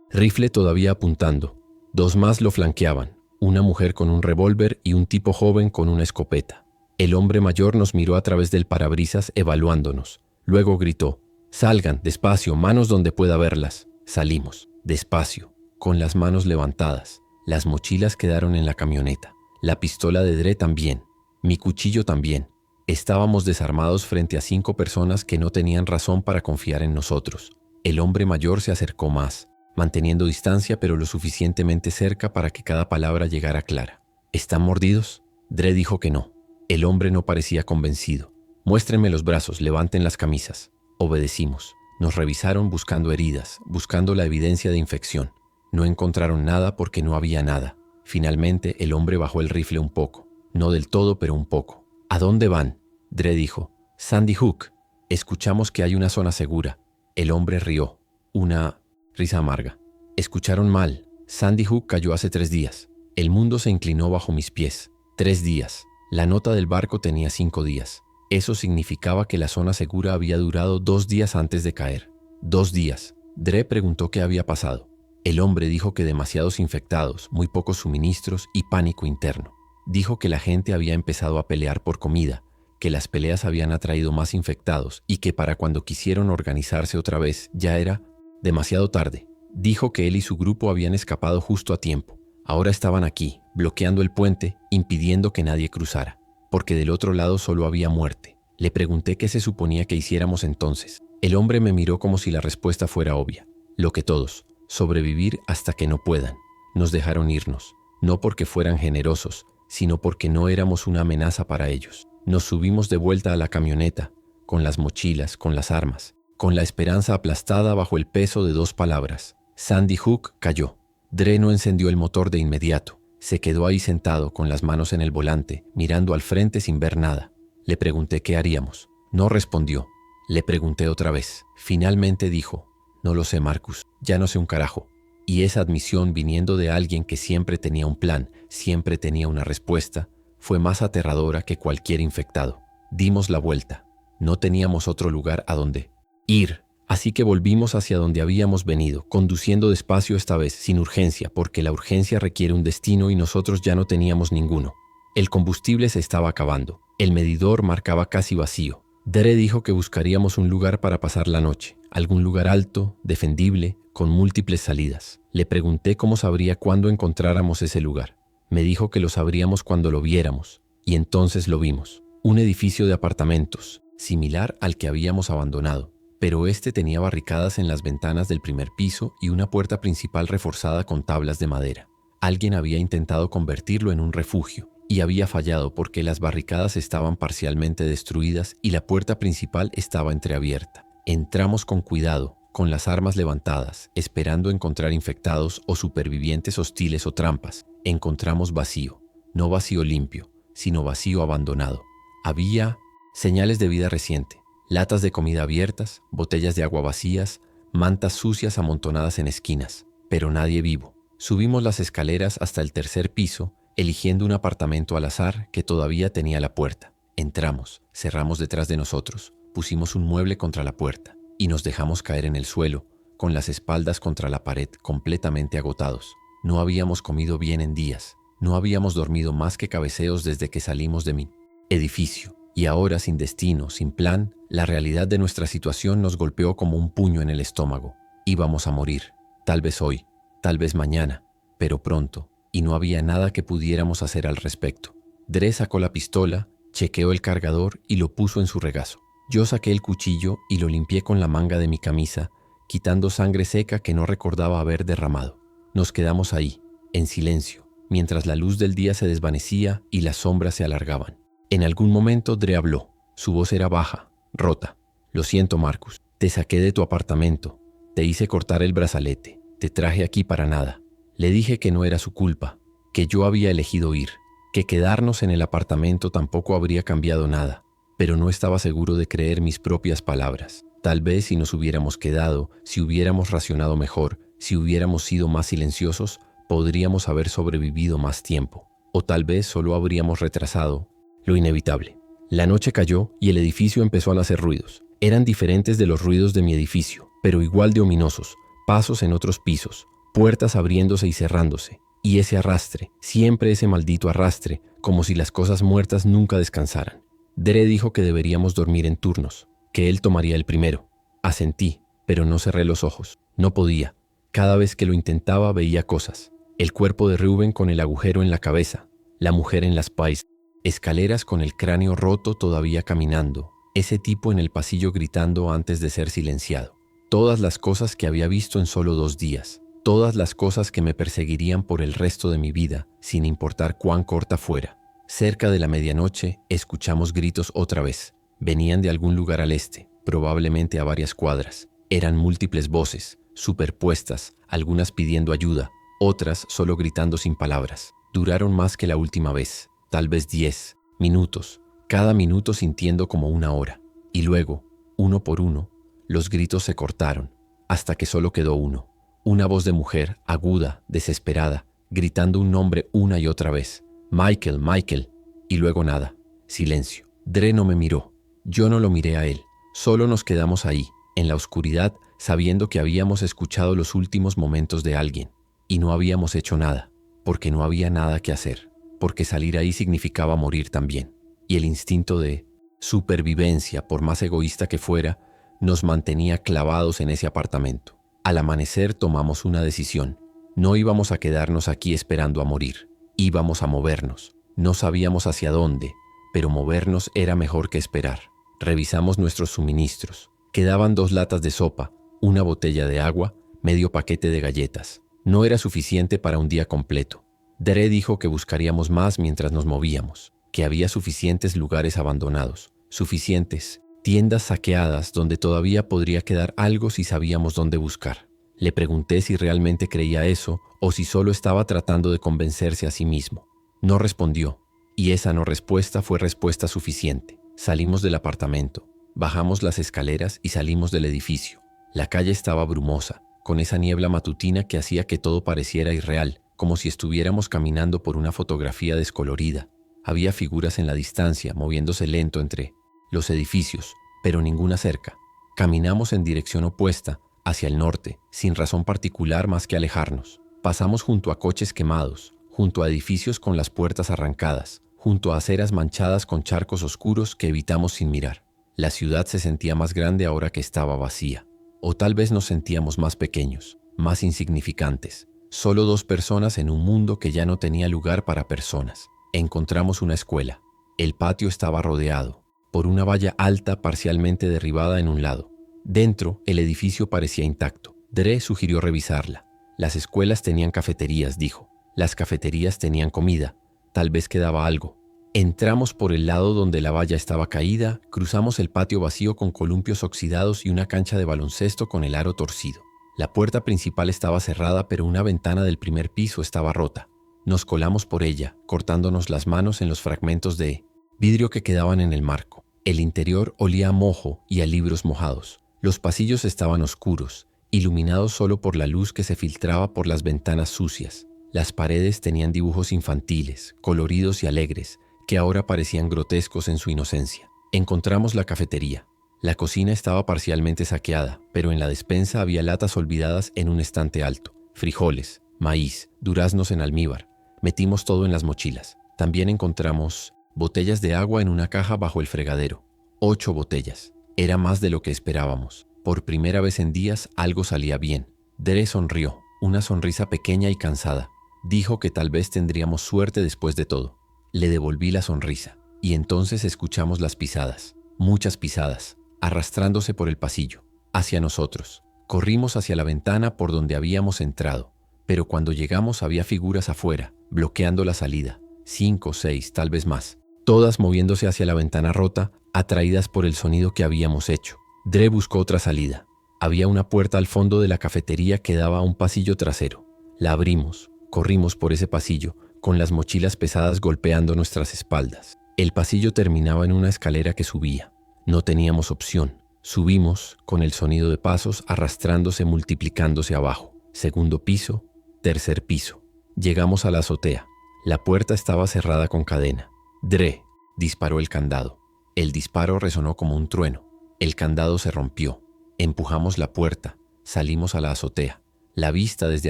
A: rifle todavía apuntando. 2 más lo flanqueaban, una mujer con un revólver y un tipo joven con una escopeta. El hombre mayor nos miró a través del parabrisas evaluándonos. Luego gritó: «Salgan, despacio, manos donde pueda verlas». Salimos, despacio, con las manos levantadas. Las mochilas quedaron en la camioneta. La pistola de Dre también. Mi cuchillo también. Estábamos desarmados frente a 5 personas que no tenían razón para confiar en nosotros. El hombre mayor se acercó más, manteniendo distancia pero lo suficientemente cerca para que cada palabra llegara clara. «¿Están mordidos?». Dre dijo que no. El hombre no parecía convencido. «Muéstrenme los brazos, levanten las camisas». Obedecimos. Nos revisaron buscando heridas, buscando la evidencia de infección. No encontraron nada porque no había nada. Finalmente, el hombre bajó el rifle un poco. No del todo, pero un poco. «¿A dónde van?». Dre dijo: «Sandy Hook». «Escuchamos que hay una zona segura». El hombre rió. Una risa amarga. «Escucharon mal. Sandy Hook cayó hace 3 días. El mundo se inclinó bajo mis pies. 3 días. La nota del barco tenía 5 días. Eso significaba que la zona segura había durado 2 días antes de caer. 2 días. Dre preguntó qué había pasado. El hombre dijo que demasiados infectados, muy pocos suministros y pánico interno. Dijo que la gente había empezado a pelear por comida, que las peleas habían atraído más infectados y que para cuando quisieron organizarse otra vez ya era demasiado tarde. Dijo que él y su grupo habían escapado justo a tiempo. Ahora estaban aquí, bloqueando el puente, impidiendo que nadie cruzara, porque del otro lado solo había muerte. Le pregunté qué se suponía que hiciéramos entonces. El hombre me miró como si la respuesta fuera obvia. Lo que todos: sobrevivir hasta que no puedan. Nos dejaron irnos, no porque fueran generosos, sino porque no éramos una amenaza para ellos. Nos subimos de vuelta a la camioneta, con las mochilas, con las armas, con la esperanza aplastada bajo el peso de 2 palabras. Sandy Hook cayó. Dre no encendió el motor de inmediato. Se quedó ahí sentado con las manos en el volante, mirando al frente sin ver nada. Le pregunté qué haríamos. No respondió. Le pregunté otra vez. Finalmente dijo, no lo sé, Marcus, ya no sé un carajo. Y esa admisión viniendo de alguien que siempre tenía un plan, siempre tenía una respuesta, fue más aterradora que cualquier infectado. Dimos la vuelta. No teníamos otro lugar a donde ir. Así que volvimos hacia donde habíamos venido, conduciendo despacio esta vez, sin urgencia, porque la urgencia requiere un destino y nosotros ya no teníamos ninguno. El combustible se estaba acabando. El medidor marcaba casi vacío. Dre dijo que buscaríamos un lugar para pasar la noche, algún lugar alto, defendible, con múltiples salidas. Le pregunté cómo sabría cuándo encontráramos ese lugar. Me dijo que lo sabríamos cuando lo viéramos, y entonces lo vimos. Un edificio de apartamentos, similar al que habíamos abandonado, pero este tenía barricadas en las ventanas del primer piso y una puerta principal reforzada con tablas de madera. Alguien había intentado convertirlo en un refugio, y había fallado porque las barricadas estaban parcialmente destruidas y la puerta principal estaba entreabierta. Entramos con cuidado, con las armas levantadas, esperando encontrar infectados o supervivientes hostiles o trampas. Encontramos vacío, no vacío limpio, sino vacío abandonado. Había señales de vida reciente, latas de comida abiertas, botellas de agua vacías, mantas sucias amontonadas en esquinas, pero nadie vivo. Subimos las escaleras hasta el 3er piso, eligiendo un apartamento al azar que todavía tenía la puerta. Entramos, cerramos detrás de nosotros, pusimos un mueble contra la puerta y nos dejamos caer en el suelo, con las espaldas contra la pared, completamente agotados. No habíamos comido bien en días, no habíamos dormido más que cabeceos desde que salimos de mi edificio. Y ahora, sin destino, sin plan, la realidad de nuestra situación nos golpeó como un puño en el estómago. Íbamos a morir, tal vez hoy, tal vez mañana, pero pronto, y no había nada que pudiéramos hacer al respecto. Dre sacó la pistola, chequeó el cargador y lo puso en su regazo. Yo saqué el cuchillo y lo limpié con la manga de mi camisa, quitando sangre seca que no recordaba haber derramado. Nos quedamos ahí, en silencio, mientras la luz del día se desvanecía y las sombras se alargaban. En algún momento Dre habló. Su voz era baja, rota. Lo siento, Marcus. Te saqué de tu apartamento. Te hice cortar el brazalete. Te traje aquí para nada. Le dije que no era su culpa, que yo había elegido ir, que quedarnos en el apartamento tampoco habría cambiado nada, pero no estaba seguro de creer mis propias palabras. Tal vez si nos hubiéramos quedado, si hubiéramos racionado mejor, si hubiéramos sido más silenciosos, podríamos haber sobrevivido más tiempo. O tal vez solo habríamos retrasado lo inevitable. La noche cayó y el edificio empezó a hacer ruidos. Eran diferentes de los ruidos de mi edificio, pero igual de ominosos. Pasos en otros pisos, puertas abriéndose y cerrándose. Y ese arrastre, siempre ese maldito arrastre, como si las cosas muertas nunca descansaran. Dre dijo que deberíamos dormir en turnos, que él tomaría el primero. Asentí, pero no cerré los ojos. No podía. Cada vez que lo intentaba veía cosas. El cuerpo de Reuben con el agujero en la cabeza, la mujer en las paisas, escaleras con el cráneo roto todavía caminando, ese tipo en el pasillo gritando antes de ser silenciado. Todas las cosas que había visto en solo 2 días, todas las cosas que me perseguirían por el resto de mi vida, sin importar cuán corta fuera. Cerca de la medianoche, escuchamos gritos otra vez. Venían de algún lugar al este, probablemente a varias cuadras. Eran múltiples voces, superpuestas, algunas pidiendo ayuda, otras solo gritando sin palabras. Duraron más que la última vez, tal vez 10 minutos, cada minuto sintiendo como una hora. Y luego, uno por uno, los gritos se cortaron, hasta que solo quedó uno. Una voz de mujer, aguda, desesperada, gritando un nombre una y otra vez. Michael, Michael. Y luego nada. Silencio. Dre no me miró. Yo no lo miré a él. Solo nos quedamos ahí, en la oscuridad, sabiendo que habíamos escuchado los últimos momentos de alguien. Y no habíamos hecho nada, porque no había nada que hacer, porque salir ahí significaba morir también. Y el instinto de supervivencia, por más egoísta que fuera, nos mantenía clavados en ese apartamento. Al amanecer tomamos una decisión. No íbamos a quedarnos aquí esperando a morir. Íbamos a movernos. No sabíamos hacia dónde, pero movernos era mejor que esperar. Revisamos nuestros suministros. Quedaban 2 latas de sopa, una botella de agua, medio paquete de galletas. No era suficiente para un día completo. Dre dijo que buscaríamos más mientras nos movíamos, que había suficientes lugares abandonados, suficientes tiendas saqueadas donde todavía podría quedar algo si sabíamos dónde buscar. Le pregunté si realmente creía eso o si solo estaba tratando de convencerse a sí mismo. No respondió, y esa no respuesta fue respuesta suficiente. Salimos del apartamento, bajamos las escaleras y salimos del edificio. La calle estaba brumosa, con esa niebla matutina que hacía que todo pareciera irreal, como si estuviéramos caminando por una fotografía descolorida. Había figuras en la distancia, moviéndose lento entre los edificios, pero ninguna cerca. Caminamos en dirección opuesta, hacia el norte, sin razón particular más que alejarnos. Pasamos junto a coches quemados, junto a edificios con las puertas arrancadas, junto a aceras manchadas con charcos oscuros que evitamos sin mirar. La ciudad se sentía más grande ahora que estaba vacía. O tal vez nos sentíamos más pequeños, más insignificantes. Solo dos personas en un mundo que ya no tenía lugar para personas. Encontramos una escuela. El patio estaba rodeado por una valla alta parcialmente derribada en un lado. Dentro, el edificio parecía intacto. Dre sugirió revisarla. Las escuelas tenían cafeterías, dijo. Las cafeterías tenían comida. Tal vez quedaba algo. Entramos por el lado donde la valla estaba caída, cruzamos el patio vacío con columpios oxidados y una cancha de baloncesto con el aro torcido. La puerta principal estaba cerrada, pero una ventana del primer piso estaba rota. Nos colamos por ella, cortándonos las manos en los fragmentos de vidrio que quedaban en el marco. El interior olía a mojo y a libros mojados. Los pasillos estaban oscuros, iluminados solo por la luz que se filtraba por las ventanas sucias. Las paredes tenían dibujos infantiles, coloridos y alegres, que ahora parecían grotescos en su inocencia. Encontramos la cafetería. La cocina estaba parcialmente saqueada, pero en la despensa había latas olvidadas en un estante alto. Frijoles, maíz, duraznos en almíbar. Metimos todo en las mochilas. También encontramos botellas de agua en una caja bajo el fregadero. 8 botellas. Era más de lo que esperábamos. Por primera vez en días algo salía bien. Dre sonrió, una sonrisa pequeña y cansada. Dijo que tal vez tendríamos suerte después de todo. Le devolví la sonrisa, y entonces escuchamos las pisadas, muchas pisadas, arrastrándose por el pasillo, hacia nosotros. Corrimos hacia la ventana por donde habíamos entrado, pero cuando llegamos había figuras afuera, bloqueando la salida, 5, 6, tal vez más, todas moviéndose hacia la ventana rota, atraídas por el sonido que habíamos hecho. Dre buscó otra salida. Había una puerta al fondo de la cafetería que daba a un pasillo trasero. La abrimos, corrimos por ese pasillo, con las mochilas pesadas golpeando nuestras espaldas. El pasillo terminaba en una escalera que subía. No teníamos opción. Subimos, con el sonido de pasos arrastrándose, multiplicándose abajo. Segundo piso, tercer piso. Llegamos a la azotea. La puerta estaba cerrada con cadena. Dre disparó el candado. El disparo resonó como un trueno. El candado se rompió. Empujamos la puerta. Salimos a la azotea. La vista desde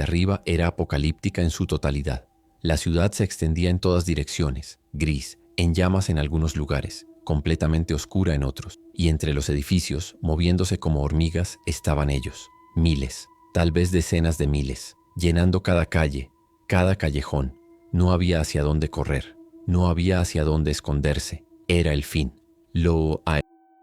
A: arriba era apocalíptica en su totalidad. La ciudad se extendía en todas direcciones, gris, en llamas en algunos lugares, completamente oscura en otros. Y entre los edificios, moviéndose como hormigas, estaban ellos. Miles, tal vez decenas de miles, llenando cada calle, cada callejón. No había hacia dónde correr. No había hacia dónde esconderse. Era el fin.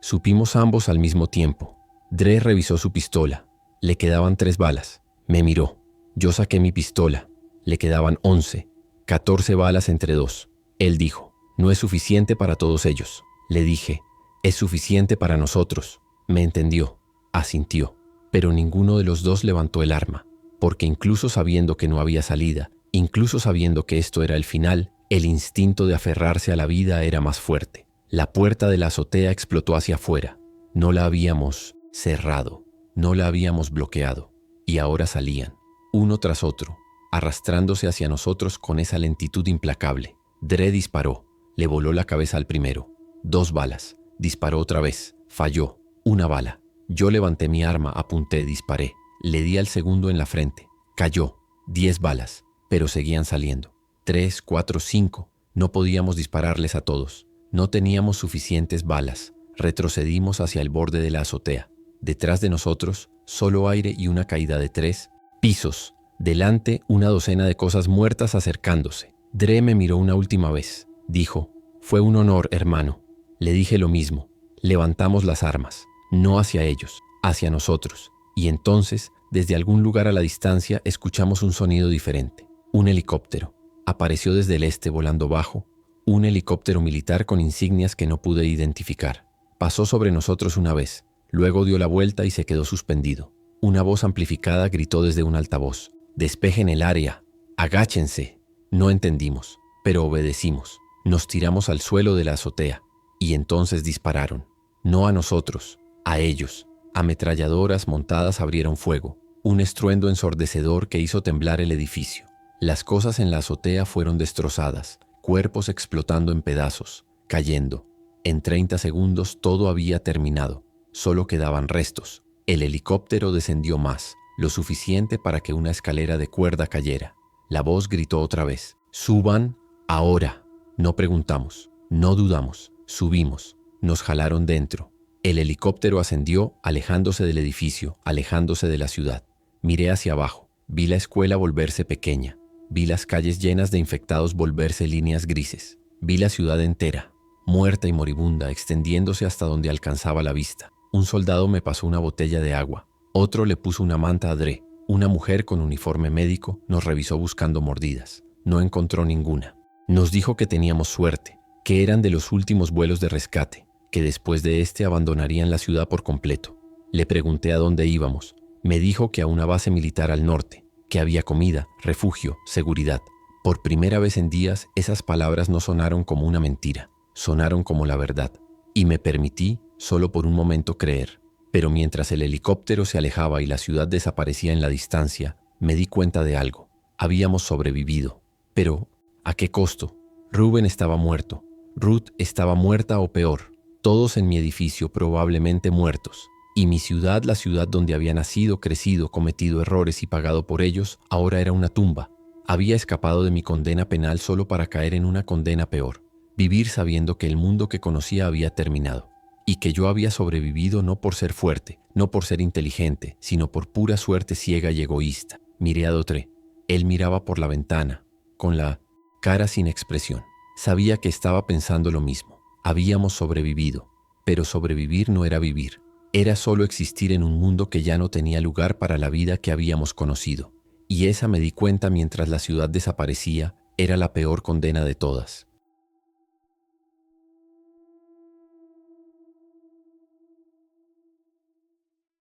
A: Supimos ambos al mismo tiempo. Dre revisó su pistola. Le quedaban 3 balas. Me miró. Yo saqué mi pistola. Le quedaban 11. 14 balas entre 2. Él dijo, no es suficiente para todos ellos. Le dije, es suficiente para nosotros. Me entendió. Asintió. Pero ninguno de los dos levantó el arma. Porque incluso sabiendo que no había salida, incluso sabiendo que esto era el final, el instinto de aferrarse a la vida era más fuerte. La puerta de la azotea explotó hacia afuera. No la habíamos cerrado, no la habíamos bloqueado. Y ahora salían, uno tras otro, arrastrándose hacia nosotros con esa lentitud implacable. Dre disparó, le voló la cabeza al primero. 2 balas. Disparó otra vez, falló. 1 bala. Yo levanté mi arma, apunté, disparé. Le di al segundo en la frente. Cayó. 10 balas, pero seguían saliendo. 3, 4, 5. No podíamos dispararles a todos. No teníamos suficientes balas. Retrocedimos hacia el borde de la azotea. Detrás de nosotros, solo aire y una caída de 3 pisos. Delante, una docena de cosas muertas acercándose. Dre me miró una última vez. Dijo, fue un honor, hermano. Le dije lo mismo. Levantamos las armas. No hacia ellos, hacia nosotros. Y entonces Desde algún lugar a la distancia escuchamos un sonido diferente. Un helicóptero. Apareció desde el este volando bajo. Un helicóptero militar con insignias que no pude identificar. Pasó sobre nosotros una vez. Luego dio la vuelta y se quedó suspendido. Una voz amplificada gritó desde un altavoz: «Despejen el área. Agáchense». No entendimos, pero obedecimos. Nos tiramos al suelo de la azotea. Y entonces dispararon. No a nosotros, a ellos. Ametralladoras montadas abrieron fuego. Un estruendo ensordecedor que hizo temblar el edificio. Las cosas en la azotea fueron destrozadas, cuerpos explotando en pedazos, cayendo. En 30 segundos todo había terminado. Solo quedaban restos. El helicóptero descendió más, lo suficiente para que una escalera de cuerda cayera. La voz gritó otra vez: «Suban ahora». No preguntamos, no dudamos, subimos. Nos jalaron dentro. El helicóptero ascendió, alejándose del edificio, alejándose de la ciudad. Miré hacia abajo. Vi la escuela volverse pequeña. Vi las calles llenas de infectados volverse líneas grises. Vi la ciudad entera, muerta y moribunda, extendiéndose hasta donde alcanzaba la vista. Un soldado me pasó una botella de agua. Otro le puso una manta a Dre. Una mujer con uniforme médico nos revisó buscando mordidas. No encontró ninguna. Nos dijo que teníamos suerte, que eran de los últimos vuelos de rescate, que después de este abandonarían la ciudad por completo. Le pregunté a dónde íbamos. Me dijo que a una base militar al norte, que había comida, refugio, seguridad. Por primera vez en días, esas palabras no sonaron como una mentira, sonaron como la verdad. Y me permití, solo por un momento, creer. Pero mientras el helicóptero se alejaba y la ciudad desaparecía en la distancia, me di cuenta de algo. Habíamos sobrevivido. Pero, ¿a qué costo? Rubén estaba muerto. Ruth estaba muerta o peor. Todos en mi edificio probablemente muertos. Y mi ciudad, la ciudad donde había nacido, crecido, cometido errores y pagado por ellos, ahora era una tumba. Había escapado de mi condena penal solo para caer en una condena peor. Vivir sabiendo que el mundo que conocía había terminado. Y que yo había sobrevivido no por ser fuerte, no por ser inteligente, sino por pura suerte ciega y egoísta. Miré a Dautré. Él miraba por la ventana, con la cara sin expresión. Sabía que estaba pensando lo mismo. Habíamos sobrevivido, pero sobrevivir no era vivir. Era solo existir en un mundo que ya no tenía lugar para la vida que habíamos conocido. Y esa, me di cuenta mientras la ciudad desaparecía, era la peor condena de todas.